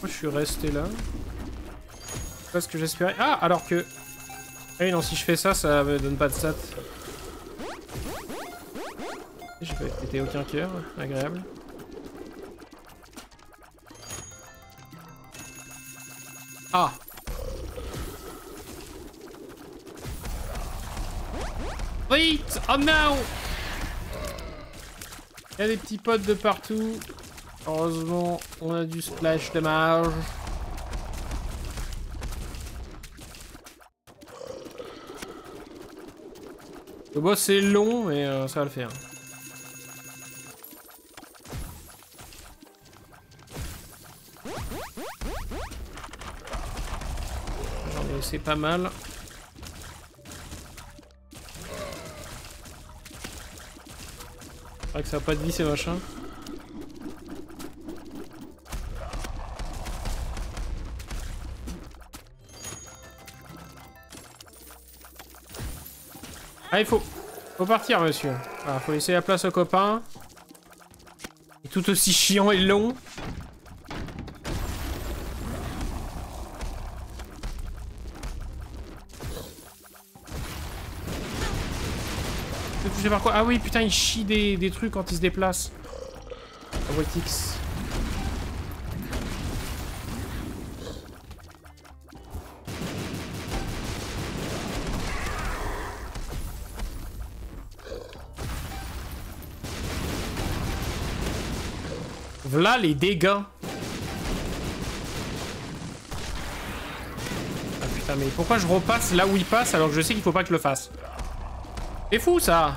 Moi, je suis resté là. C'est pas ce que j'espérais. Ah, alors que... Ah oui, non, si je fais ça, ça me donne pas de stats. J'ai pas pété aucun cœur. Agréable. Ah! Wait! Oh no! Il y a des petits potes de partout. Heureusement, on a du splash damage. Le boss est long, mais ça va le faire. J'en ai laissé pas mal. C'est vrai que ça a pas de vie ces machins. Ah, il faut partir, monsieur. Voilà, faut laisser la place aux copains. Et tout aussi chiant et long. touché par quoi? Ah oui, putain, il chie des trucs quand il se déplace. La White X. V'là les dégâts. Ah putain, mais pourquoi je repasse là où il passe alors que je sais qu'il faut pas que je le fasse? C'est fou ça.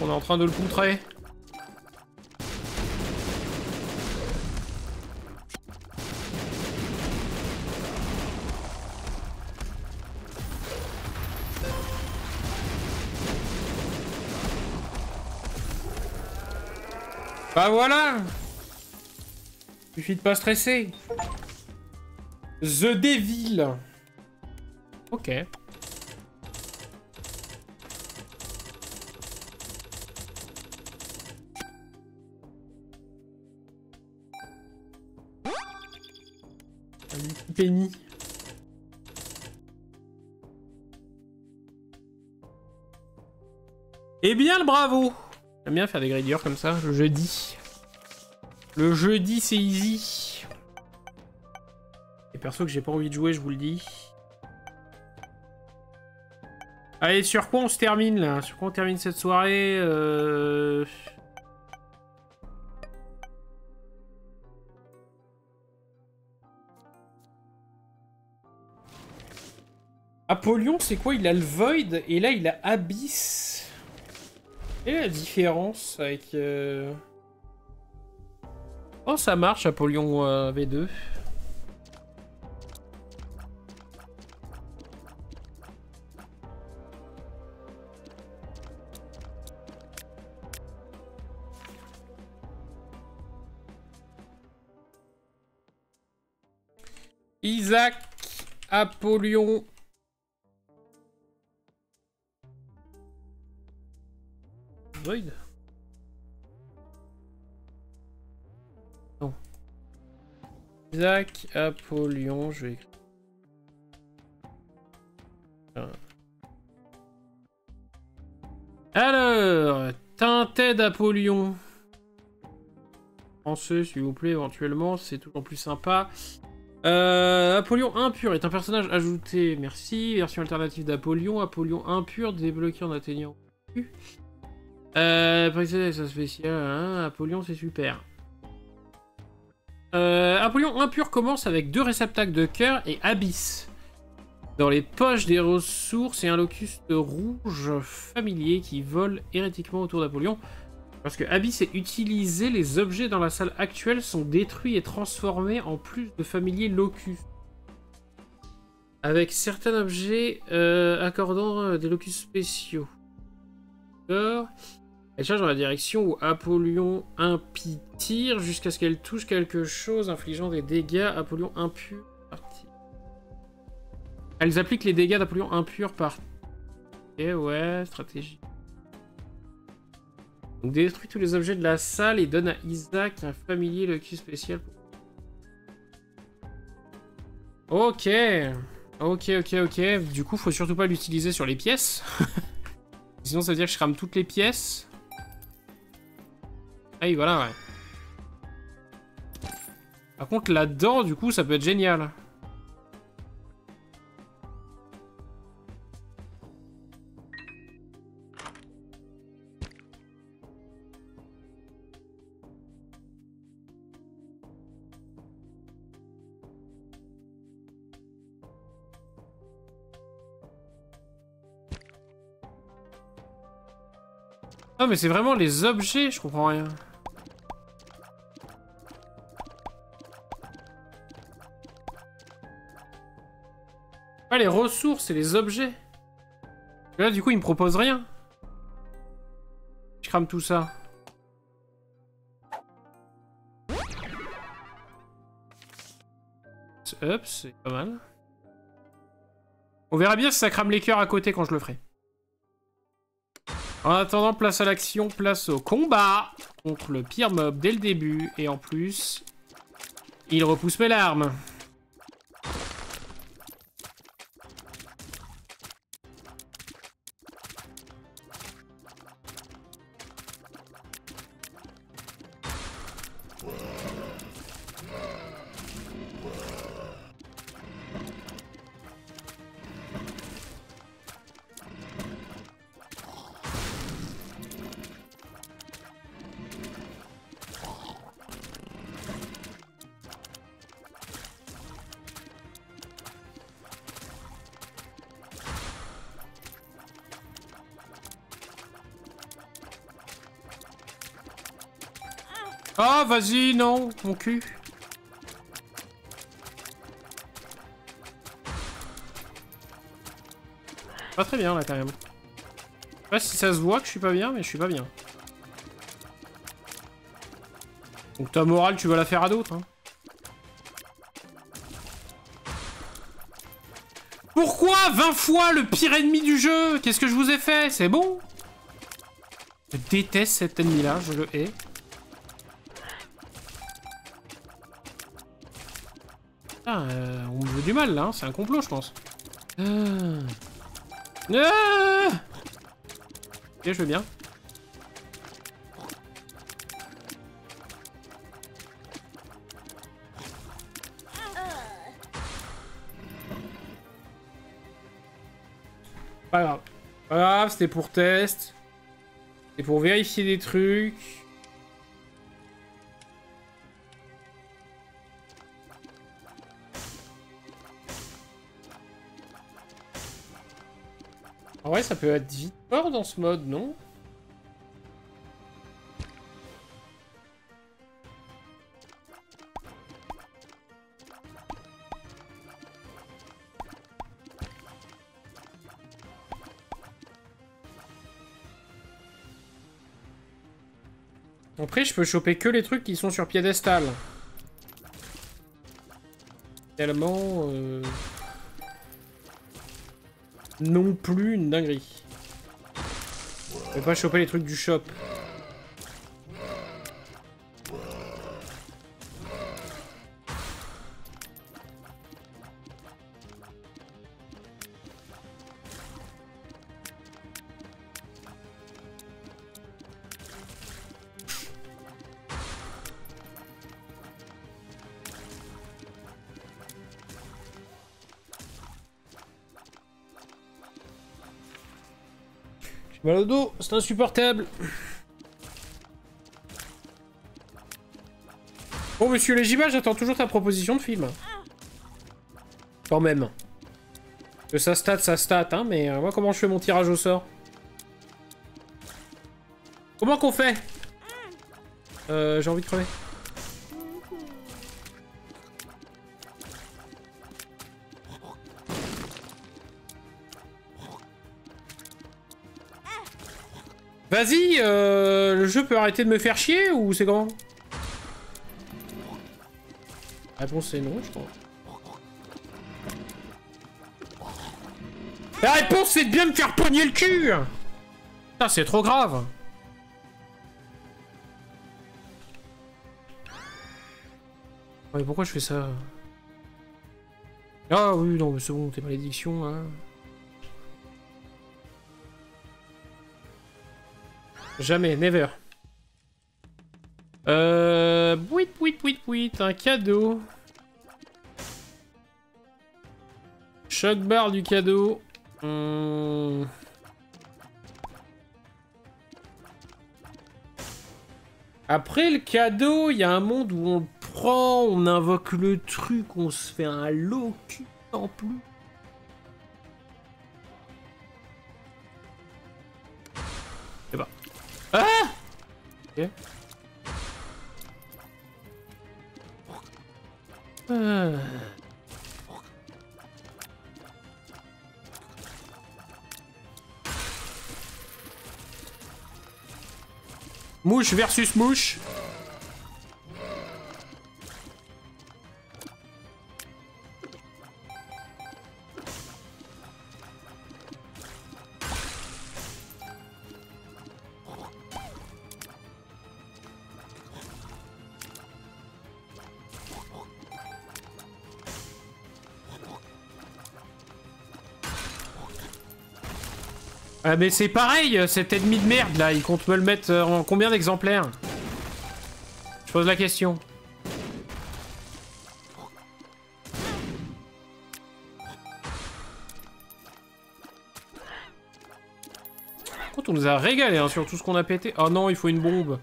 On est en train de le contrer. Bah voilà. Suffit de pas stresser. The Devil. Ok. Penny. Eh bien le bravo. J'aime bien faire des gradures comme ça, le jeudi. Le jeudi c'est easy. Et perso que j'ai pas envie de jouer, je vous le dis. Allez, sur quoi on se termine là? Sur quoi on termine cette soirée Apollyon, c'est quoi? Il a le Void et là il a Abyss. Quelle est la différence avec... Oh, ça marche, Apollyon V2. Isaac, Apollyon... Void? Non. Isaac, Apollyon, je vais écrire. Alors, Tintet d'Apollyon. Français, s'il vous plaît, éventuellement, c'est toujours plus sympa. Apollyon impur est un personnage ajouté, merci. Version alternative d'Apollyon. Apollyon impur débloqué en atteignant. Ça spécial, hein. Apollyon c'est super. Apollyon impur commence avec 2 réceptacles de cœur et Abyss. Dans les poches des ressources et un locuste rouge familier qui vole hérétiquement autour d'Apollyon. Lorsque Abyss est utilisé, les objets dans la salle actuelle sont détruits et transformés en plus de familiers locustes. Avec certains objets accordant des locus spéciaux. D'accord. Elle charge dans la direction où Apollyon impie tire jusqu'à ce qu'elle touche quelque chose, infligeant des dégâts. Apollyon impur partie. Elles appliquent les dégâts d'Apollyon impur par... Ok, ouais, stratégie. Donc détruit tous les objets de la salle et donne à Isaac un familier locus spécial. Ok. Ok. Du coup, faut surtout pas l'utiliser sur les pièces. Sinon, ça veut dire que je crame toutes les pièces. Ah oui, voilà, ouais. Par contre, là-dedans, du coup, ça peut être génial. Ah, mais c'est vraiment les objets, je comprends rien. Ah, les ressources et les objets. Là, du coup, il me propose rien. Je crame tout ça. Hop, c'est pas mal. On verra bien si ça crame les cœurs à côté quand je le ferai. En attendant, place à l'action, place au combat contre le pire mob dès le début. Et en plus, il repousse mes larmes. Ah, vas-y, non, mon cul. Pas très bien, là, quand même. Je sais pas si ça se voit que je suis pas bien, mais je suis pas bien. Donc ta morale, tu vas la faire à d'autres, hein. Pourquoi 20 fois le pire ennemi du jeu? Qu'est-ce que je vous ai fait? C'est bon? Je déteste cet ennemi-là, je le hais. Ah, on me veut du mal, là, hein. C'est un complot, je pense. Ok, je veux bien. Pas grave. Pas grave, c'était pour test. C'était pour vérifier des trucs. Ah ouais, ça peut être vite fort dans ce mode, non? Après, je peux choper que les trucs qui sont sur piédestal. Tellement... non plus une dinguerie. Je peux pas choper les trucs du shop. Mal au dos, c'est insupportable. Bon, monsieur Légiba, j'attends toujours ta proposition de film. Quand même. Que ça stat, hein, mais moi, comment je fais mon tirage au sort? Comment qu'on fait? J'ai envie de crever. Vas-y, le jeu peut arrêter de me faire chier ou c'est comment? La réponse c'est non, je crois. La réponse c'est de bien me faire pogner le cul! Putain, c'est trop grave! Ouais, pourquoi je fais ça? Ah oui, non, mais c'est bon, tes malédictions, hein. Jamais, never. Pouit, un cadeau. Choc bar du cadeau. Après le cadeau, il y a un monde où on le prend, on invoque le truc, on se fait un low cul en plus. Je sais pas. Ah! Ok. Mouche versus mouche. Ah mais c'est pareil, cet ennemi de merde là, il compte me le mettre en combien d'exemplaires? Je pose la question. Quand on nous a régalé hein, sur tout ce qu'on a pété. Oh non, il faut une bombe.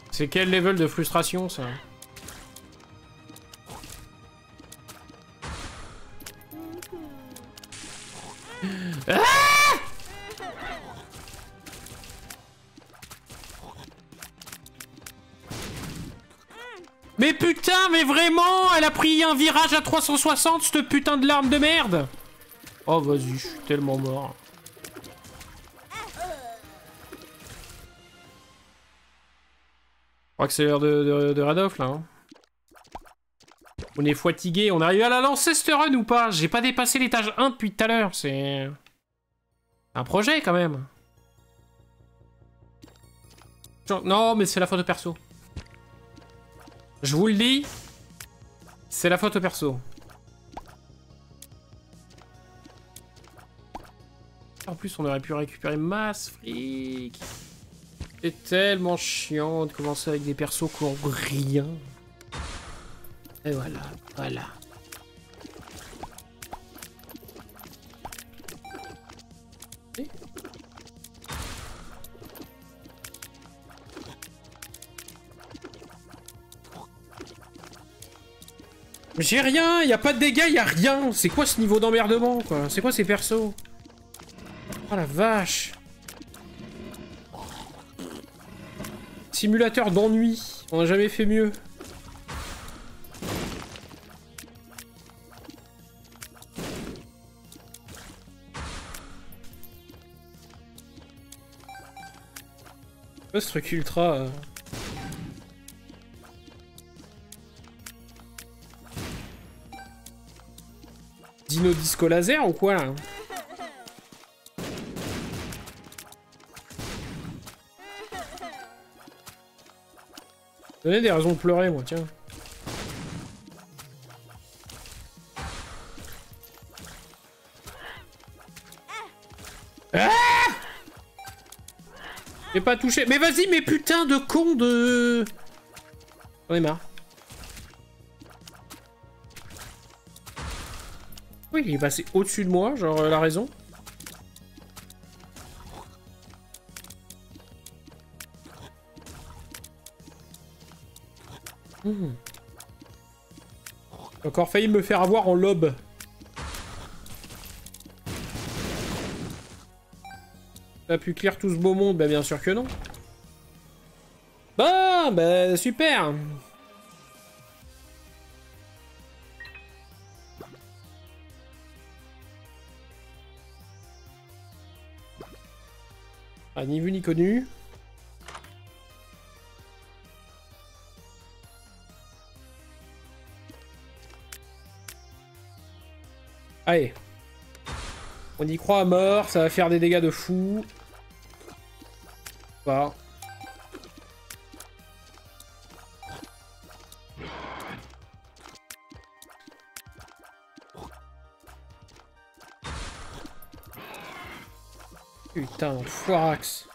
C'est quel level de frustration ça? Ah! Mais putain, mais vraiment, elle a pris un virage à 360, cette putain de larme de merde. Oh vas-y, je suis tellement mort. Je crois que c'est l'heure de Radoff là. Hein. On est fatigué, on arrive à la lancer cette run ou pas? J'ai pas dépassé l'étage 1 depuis tout à l'heure, c'est... un projet quand même. Non mais c'est la photo perso. Je vous le dis, c'est la photo perso. En plus, on aurait pu récupérer masse fric. C'est tellement chiant de commencer avec des persos qui ont rien. Et voilà, voilà. Et j'ai rien, y a pas de dégâts, y a rien. C'est quoi ce niveau d'emmerdement, quoi? C'est quoi ces persos? Oh la vache. Simulateur d'ennui. On n'a jamais fait mieux. Ce truc ultra... Dino disco laser ou quoi là? Donnez des raisons de pleurer moi, tiens. Ah! J'ai pas touché. Mais vas-y, mais putain de con de... J'en ai marre. Oui, il est passé au-dessus de moi, genre la raison. Encore failli me faire avoir en lobe. T'as pu clear tout ce beau monde? Bah bien sûr que non. Bon, bah super. Ah, ni vu ni connu. Allez. On y croit à mort, ça va faire des dégâts de fou. Pas. Putain, foirax.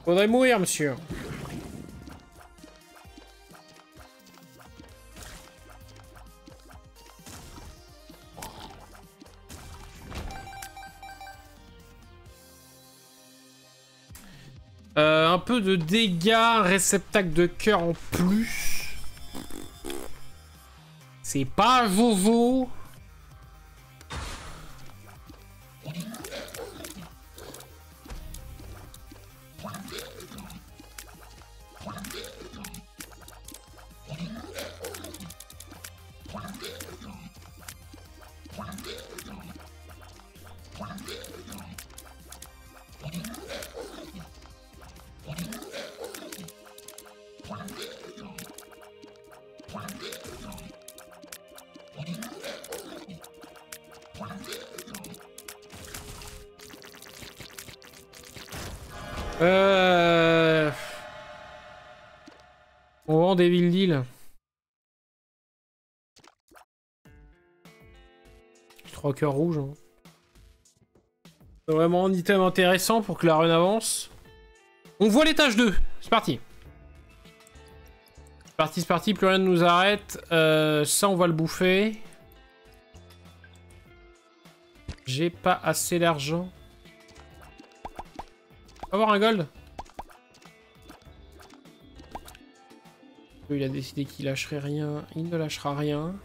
Faudrait mourir, monsieur. Un peu de dégâts, réceptacle de cœur en plus. C'est pas Jojo. On vend des villes d'île. 3 cœurs rouges. Hein. C'est vraiment un item intéressant pour que la run avance. On voit l'étage 2. C'est parti. C'est parti, plus rien ne nous arrête. Ça, on va le bouffer. J'ai pas assez d'argent. On va avoir un gold. Il a décidé qu'il lâcherait rien. Il ne lâchera rien.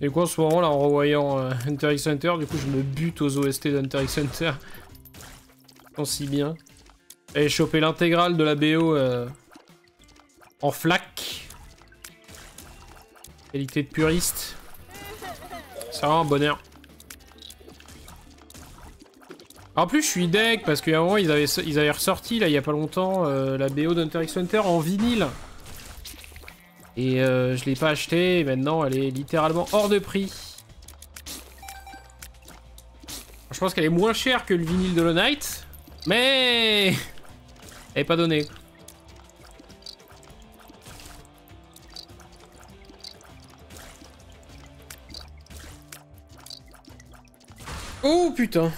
Et quoi en ce moment là en revoyant Hunter x Hunter, du coup je me bute aux OST d'Hunter x Hunter. Tant si bien. Et choper l'intégrale de la BO en flac. Qualité de puriste. C'est vraiment un bonheur. En plus je suis deg parce qu'à un moment ils avaient ressorti là il y a pas longtemps la BO d'Hunter x Hunter en vinyle. Et je l'ai pas acheté, et maintenant elle est littéralement hors de prix. Je pense qu'elle est moins chère que le vinyle de Hollow Knight, mais elle est pas donnée. Oh putain.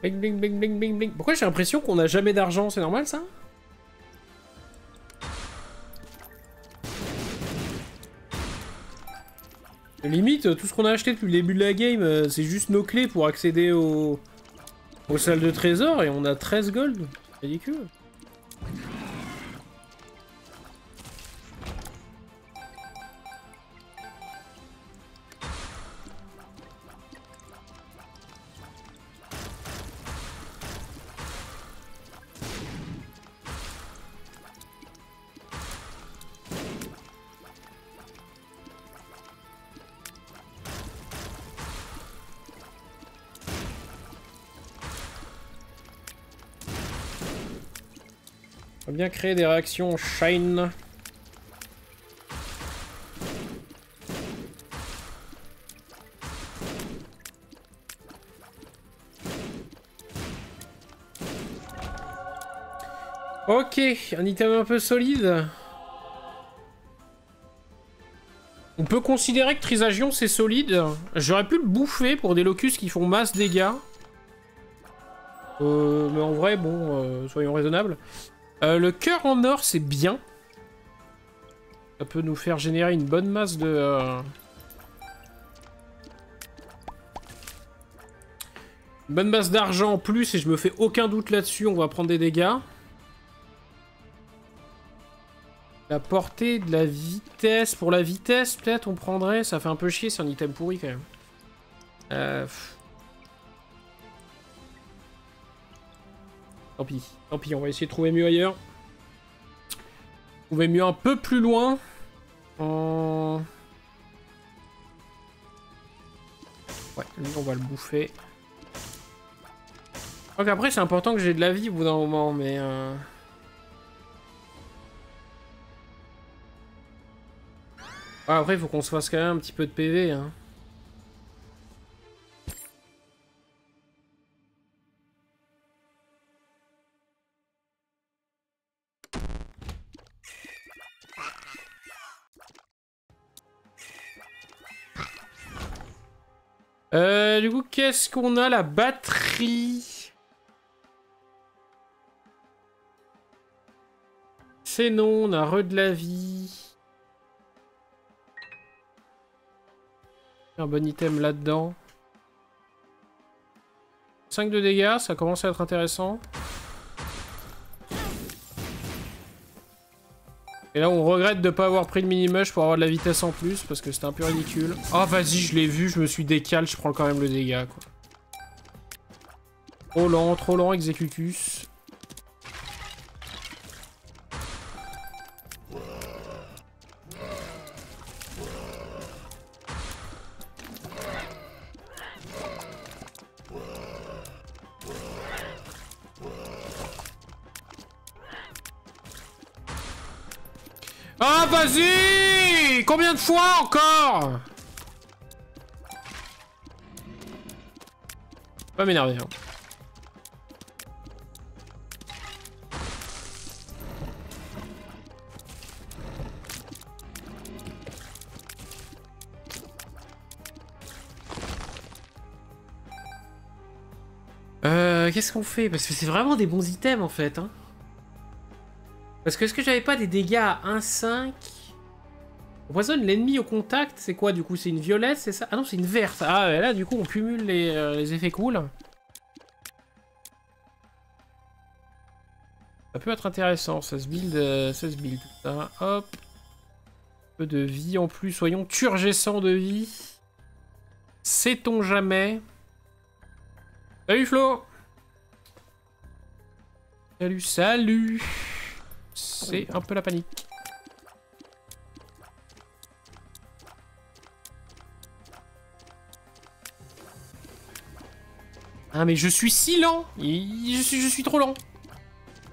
Bing bing bing bing bing bing. Pourquoi j'ai l'impression qu'on a jamais d'argent? C'est normal ça? Limite, tout ce qu'on a acheté depuis le début de la game, c'est juste nos clés pour accéder aux salles de trésor et on a 13 gold. Ridicule. On va bien créer des réactions shine. Ok, un item un peu solide. On peut considérer que Trisagion c'est solide. J'aurais pu le bouffer pour des locus qui font masse dégâts. Mais en vrai, bon, soyons raisonnables. Le cœur en or, c'est bien. Ça peut nous faire générer une bonne masse de... Une bonne masse d'argent en plus, et je me fais aucun doute là-dessus, on va prendre des dégâts. La portée de la vitesse. Pour la vitesse, peut-être, on prendrait. Ça fait un peu chier, c'est un item pourri, quand même. Tant pis, on va essayer de trouver mieux ailleurs. Trouver mieux un peu plus loin. Ouais, lui, on va le bouffer. Donc après, c'est important que j'ai de la vie au bout d'un moment, mais... Ouais, après, il faut qu'on se fasse quand même un petit peu de PV, hein. Du coup, qu'est-ce qu'on a? La batterie. C'est non, on a re de la vie. Un bon item là-dedans. 5 de dégâts, ça commence à être intéressant. Et là, on regrette de ne pas avoir pris le mini-mush pour avoir de la vitesse en plus, parce que c'était un peu ridicule. Oh, vas-y, je l'ai vu, je me suis décalé, je prends quand même le dégât, quoi. Trop lent, Executus. Ah, vas-y! Combien de fois encore? Pas m'énerver, hein. Qu'est-ce qu'on fait? Parce que c'est vraiment des bons items, en fait, hein. Parce que est-ce que j'avais pas des dégâts à 1,5? Empoisonne l'ennemi au contact, c'est quoi du coup? C'est une violette, c'est ça? Ah non, c'est une verte. Ah ouais, là du coup on cumule les effets cool. Ça peut être intéressant, ça se build tout ça. Hop. Un peu de vie en plus, soyons turgescents de vie. Sait-on jamais? Salut Flo! Salut, salut! C'est un peu la panique. Ah mais je suis si lent. Je suis trop lent.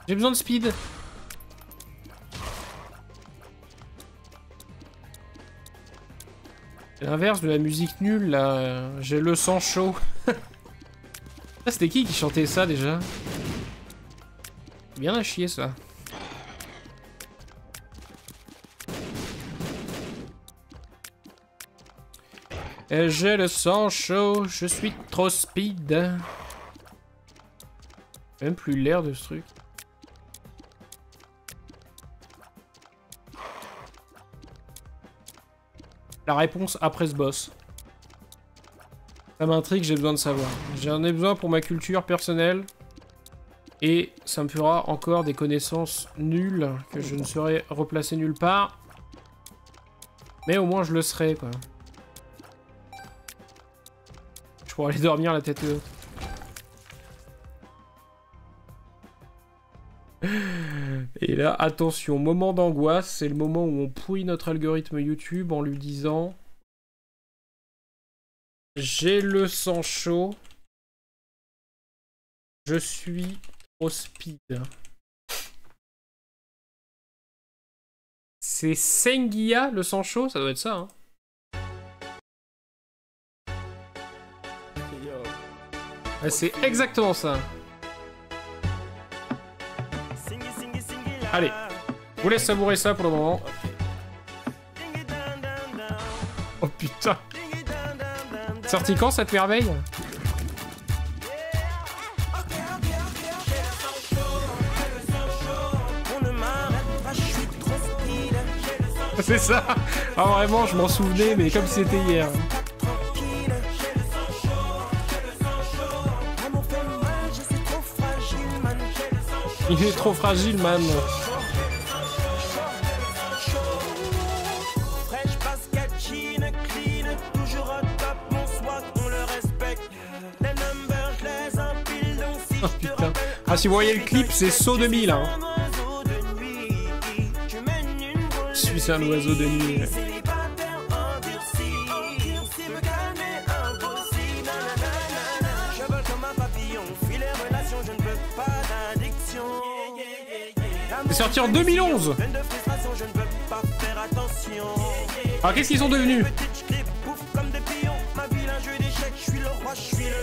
J'ai besoin de speed. C'est l'inverse de la musique nulle là. J'ai le sang chaud. Ça c'était qui chantait ça déjà? C'est bien à chier ça. J'ai le sang chaud, je suis trop speed. Même plus l'air de ce truc. La réponse après ce boss. Ça m'intrigue, j'ai besoin de savoir. J'en ai besoin pour ma culture personnelle. Et ça me fera encore des connaissances nulles que je ne saurais replacer nulle part. Mais au moins je le serai quoi. Pour aller dormir la tête haute. Et là, attention, moment d'angoisse, c'est le moment où on pourrit notre algorithme YouTube en lui disant j'ai le sang chaud, je suis trop speed. C'est Sengia le sang chaud, ça doit être ça, hein. Ouais, c'est exactement ça. Allez, je vous laisse savourer ça pour le moment. Oh putain. Sorti quand cette merveille? C'est ça. Ah vraiment, je m'en souvenais, mais comme si c'était hier. Il est trop fragile, man. Oh putain. Ah, si vous voyez le clip, c'est Saut 2000, hein. Je suis un oiseau de nuit. C'est sorti en 2011. Alors qu'est-ce qu'ils sont devenus?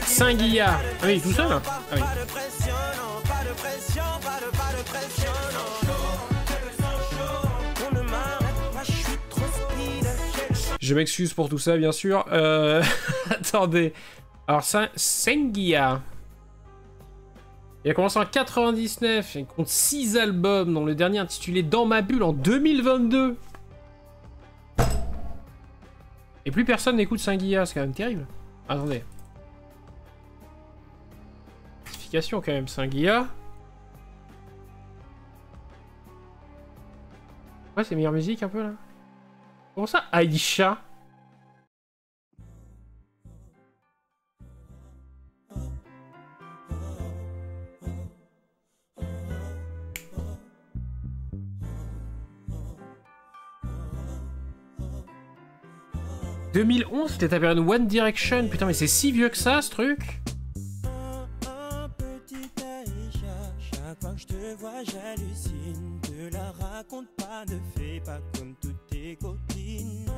Saint-Guillard. Ah oui, tout seul. Ah oui. Je m'excuse pour tout ça, bien sûr. Attendez. Alors, ça, Sengia. Il a commencé en 99. Il compte 6 albums, dont le dernier intitulé Dans ma bulle en 2022. Et plus personne n'écoute Sengia, c'est quand même terrible. Attendez. Classification quand même, Sengia. Ouais, c'est meilleure musique un peu là. Comment ça, Aïcha? « 2011, c'était ta période One Direction. Putain, mais c'est si vieux que ça, ce truc. » Chaque fois que je te vois, j'hallucine. Te la raconte pas, ne fais pas comme toutes tes copines.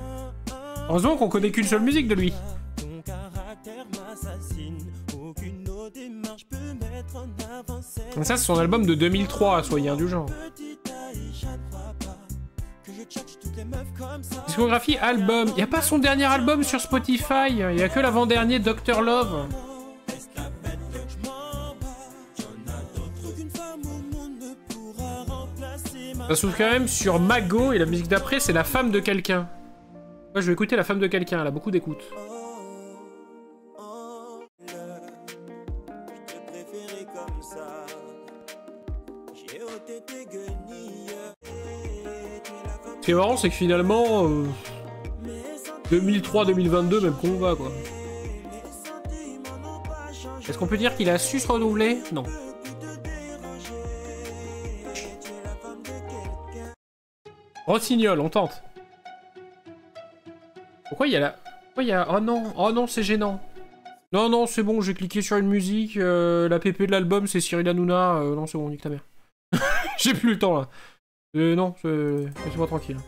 Heureusement qu'on connaît qu'une seule musique de lui. Ton caractère m'assassine. Aucune autre démarche peut mettre en avant. Ça, c'est son album de 2003, soyez indulgents. Discographie, album. Il n'y a pas son dernier album sur Spotify. Il n'y a que l'avant-dernier, Dr. Love. Ça s'ouvre quand même sur Mago et la musique d'après, c'est La femme de quelqu'un. Moi, je vais écouter La femme de quelqu'un, elle a beaucoup d'écoute. Ce qui est marrant, c'est que finalement, 2003-2022, même combat, quoi. Est-ce qu'on peut dire qu'il a su se renouveler? Non. Rossignol, on tente. Pourquoi il y a la... Pourquoi il y a... Oh non, c'est gênant. Non, non, c'est bon, j'ai cliqué sur une musique, la PP de l'album, c'est Cyril Hanouna, non, c'est bon, nique ta mère. J'ai plus le temps, là. Non, laissez-moi tranquille.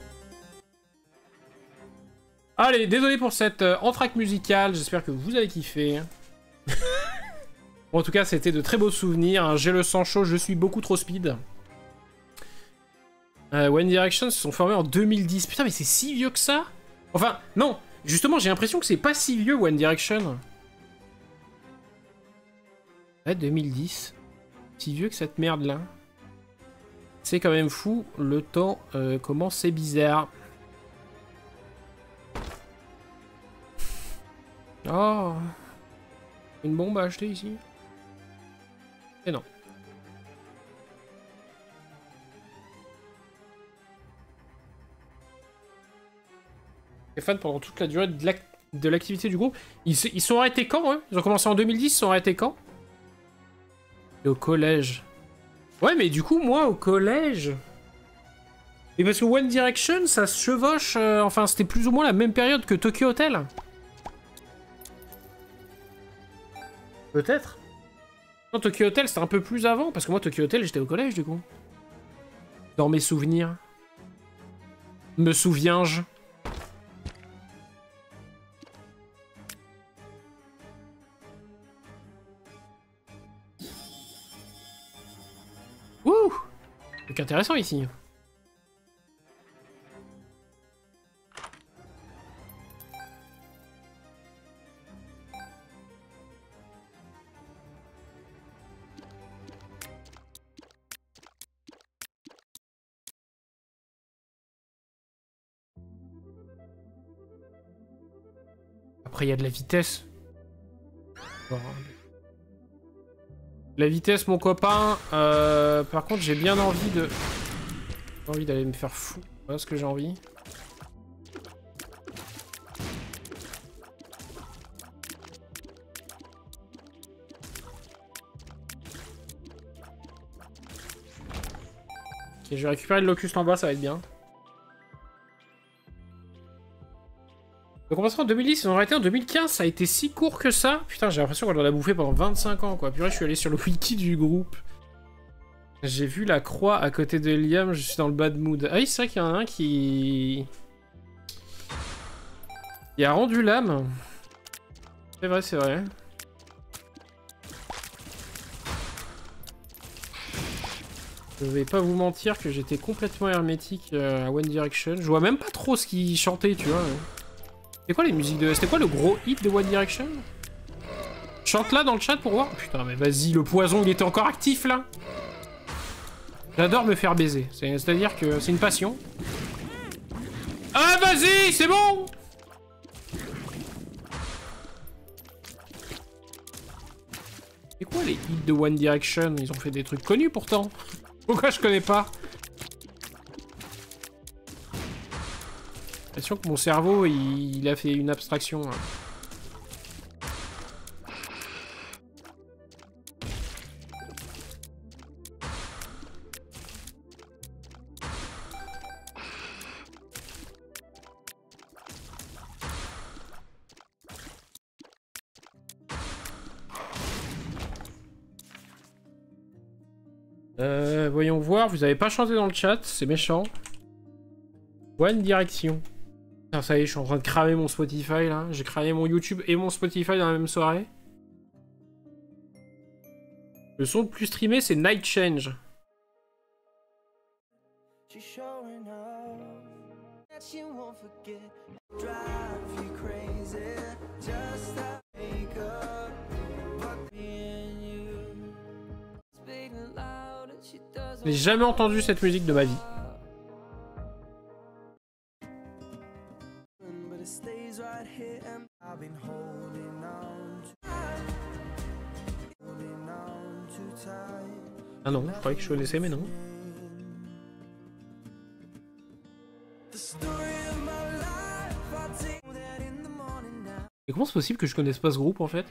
Allez, désolé pour cette entracte musicale, j'espère que vous avez kiffé. Bon, en tout cas, c'était de très beaux souvenirs, hein. J'ai le sang chaud, je suis beaucoup trop speed. One Direction se sont formés en 2010. Putain, mais c'est si vieux que ça? Enfin, non, justement, j'ai l'impression que c'est pas si vieux, One Direction. Ouais, 2010. Si vieux que cette merde-là. C'est quand même fou, le temps, comment c'est bizarre. Oh, une bombe à acheter ici? Et non. Les fans pendant toute la durée de l'activité du groupe. Ils sont arrêtés quand, eux? Ils ont commencé en 2010, ils sont arrêtés quand? Et au collège. Ouais, mais du coup, moi, au collège... Et parce que One Direction, ça se chevauche... enfin, c'était plus ou moins la même période que Tokyo Hotel. Peut-être. Non, Tokyo Hotel, c'était un peu plus avant, parce que moi, Tokyo Hotel, j'étais au collège, du coup. Dans mes souvenirs. Me souviens-je. Ouh! C'est intéressant ici. Après, il y a de la vitesse. Bon. La vitesse, mon copain. Par contre, j'ai bien envie de... J'ai envie d'aller me faire fou. Voilà ce que j'ai envie. Ok, je vais récupérer le locust en bas, ça va être bien. Ils ont commencé en 2010, ils ont arrêté en 2015, ça a été si court que ça. Putain, j'ai l'impression qu'on doit la bouffer pendant 25 ans, quoi. Purée, je suis allé sur le wiki du groupe. J'ai vu la croix à côté de Liam, je suis dans le bad mood. Ah oui, c'est vrai qu'il y en a un qui a rendu l'âme. C'est vrai, c'est vrai. Je vais pas vous mentir que j'étais complètement hermétique à One Direction. Je vois même pas trop ce qu'il chantait, tu vois. C'est quoi les musiques de... C'était quoi le gros hit de One Direction? Chante là dans le chat pour voir. Putain, mais vas-y, le poison, il était encore actif, là. J'adore me faire baiser. C'est-à-dire que c'est une passion. Ah, vas-y, c'est bon! C'est quoi les hits de One Direction? Ils ont fait des trucs connus, pourtant. Pourquoi je connais pas? J'ai l'impression que mon cerveau, il a fait une abstraction. Là. Voyons voir, vous avez pas chanté dans le chat, c'est méchant. One Direction. Ah, ça y est, je suis en train de cramer mon Spotify là. J'ai cramé mon YouTube et mon Spotify dans la même soirée. Le son le plus streamé, c'est Night Change. J'ai jamais entendu cette musique de ma vie. Ah non, je croyais que je connaissais, mais non. Et comment c'est possible que je connaisse pas ce groupe en fait?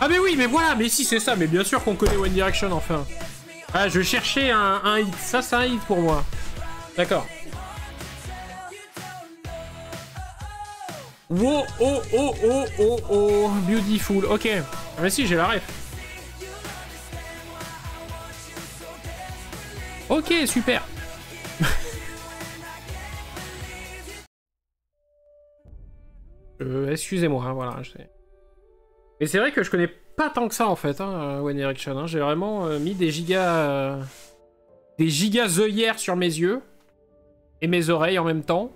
Ah mais oui, mais voilà, mais si c'est ça, mais bien sûr qu'on connaît One Direction enfin. Ah, je cherchais un hit, ça c'est un hit pour moi. D'accord. Wow, oh, oh, oh, oh, oh, beautiful, ok. Ah mais si, j'ai la ref. Ok, super. Excusez-moi, hein, voilà. Mais c'est vrai que je connais pas tant que ça en fait, hein, One Direction. Hein. J'ai vraiment mis des gigas œillères sur mes yeux et mes oreilles en même temps.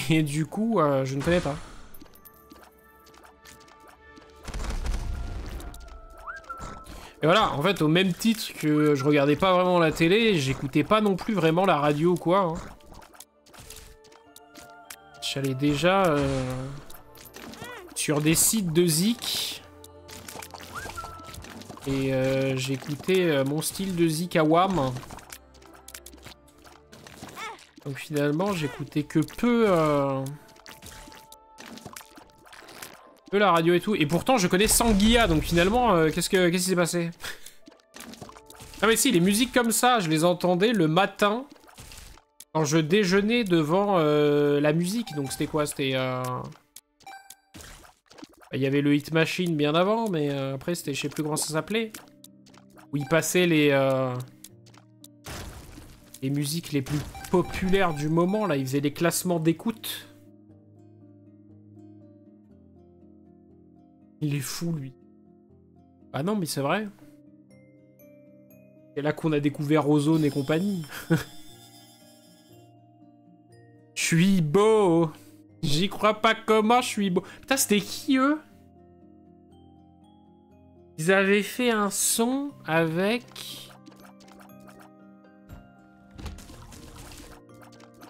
Et du coup, je ne connais pas. Et voilà, en fait, au même titre que je regardais pas vraiment la télé, j'écoutais pas non plus vraiment la radio ou quoi. Hein. J'allais déjà sur des sites de Zik. Et j'écoutais mon style de Zik à WAM. Donc finalement, j'écoutais que peu la radio et tout. Et pourtant, je connais Sanguilla, donc finalement, qu'est-ce qui s'est passé? Ah mais si, les musiques comme ça, je les entendais le matin quand je déjeunais devant la musique. Donc c'était quoi? C'était... Il y avait le Hit Machine bien avant, mais après, c'était... Je sais plus comment ça s'appelait. Où ils passaient les musiques les plus populaires du moment, là. Ils faisaient des classements d'écoute. Il est fou, lui. Ah non, mais c'est vrai. C'est là qu'on a découvert Ozone et compagnie. Je suis beau. J'y crois pas comment je suis beau. Putain, c'était qui, eux? Ils avaient fait un son avec...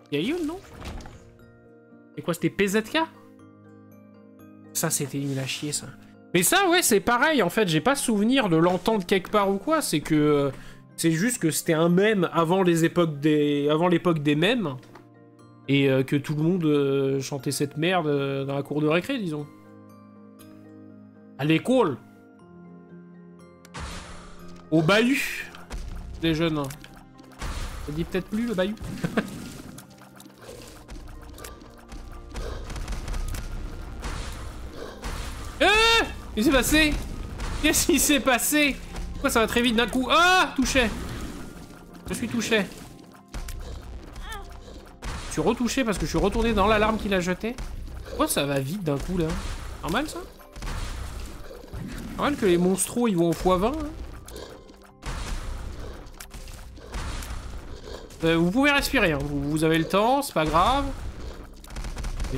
Yayoun, non? Et quoi, c'était PZK? Ça, c'était nul à chier, ça. Mais ça, ouais, c'est pareil, en fait. J'ai pas souvenir de l'entendre quelque part ou quoi. C'est que... c'est juste que c'était un mème avant l'époque des mèmes. Et que tout le monde chantait cette merde dans la cour de récré, disons. À l'école. Au bahut. Les jeunes. Ça dit peut-être plus, le bahut. Qu'est-ce qui s'est passé? Qu'est-ce qui s'est passé? Pourquoi ça va très vite d'un coup? Ah! Touché! Je suis touché. Je suis retouché parce que je suis retourné dans l'alarme qu'il a jetée. Pourquoi ça va vite d'un coup là? Normal ça? Normal que les monstros ils vont au x20 hein. Vous pouvez respirer, hein. Vous avez le temps, c'est pas grave. Et...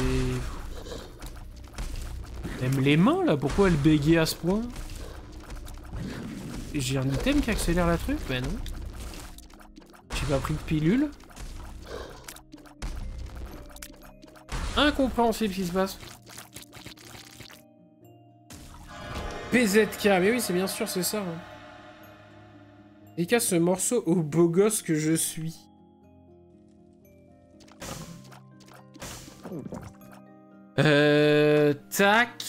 Même les mains, là, pourquoi elles bégayent à ce point? J'ai un item qui accélère la truc? Ben non. J'ai pas pris de pilule. Incompréhensible ce qui se passe. PZK, mais oui, c'est bien sûr, c'est ça. Hein. Dédicace ce morceau au beau gosse que je suis. Tac.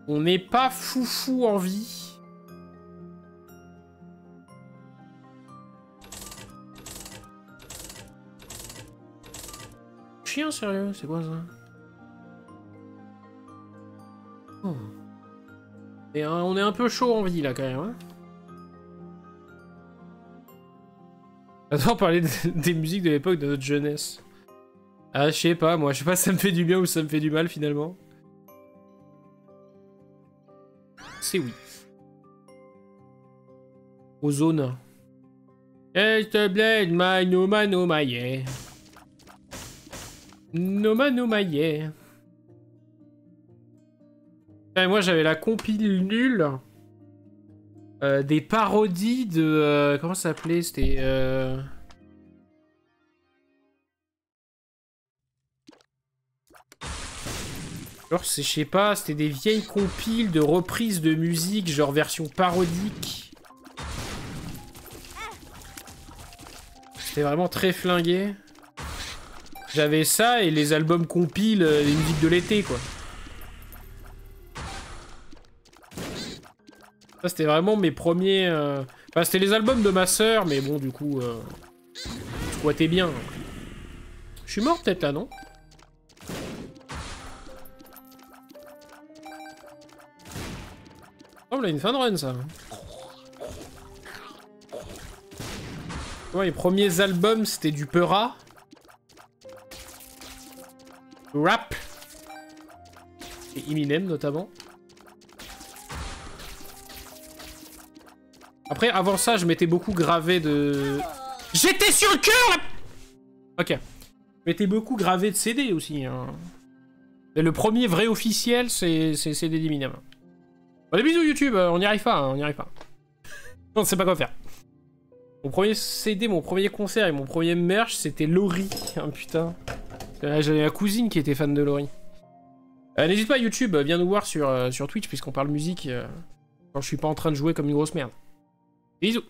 On n'est pas foufou en vie. Chien, sérieux, c'est quoi ça? Oh. Et on est un peu chaud en vie là quand même. Hein. Attends, parler des musiques de l'époque de notre jeunesse. Ah, je sais pas, moi, je sais pas si ça me fait du bien ou si ça me fait du mal finalement. C'est oui. Ozone. S'il te plaît, no yeah. No yeah. Et moi j'avais la compile nulle des parodies de... comment ça s'appelait? C'était... genre, je sais pas, c'était des vieilles compiles de reprises de musique, genre version parodique. C'était vraiment très flingué. J'avais ça et les albums compiles, les musiques de l'été, quoi. Ça, c'était vraiment mes premiers... Enfin, c'était les albums de ma sœur, mais bon, du coup... squattais bien. Je suis mort, peut-être, là, non? Oh, là, une fin de run, ça. Ouais, les premiers albums, c'était du Peura. Rap. Et Eminem, notamment. Après, avant ça, je m'étais beaucoup gravé de... J'étais sur le cœur, là. Ok. Je m'étais beaucoup gravé de CD, aussi. Hein. Et le premier vrai officiel, c'est CD d'Eminem. Bon, des bisous YouTube, on n'y arrive pas, hein, on n'y arrive pas. On ne sait pas quoi faire. Mon premier CD, mon premier concert et mon premier merch, c'était Laurie. Hein, putain. J'avais ma cousine qui était fan de Laurie. N'hésite pas YouTube, viens nous voir sur Twitch puisqu'on parle musique quand je suis pas en train de jouer comme une grosse merde. Bisous.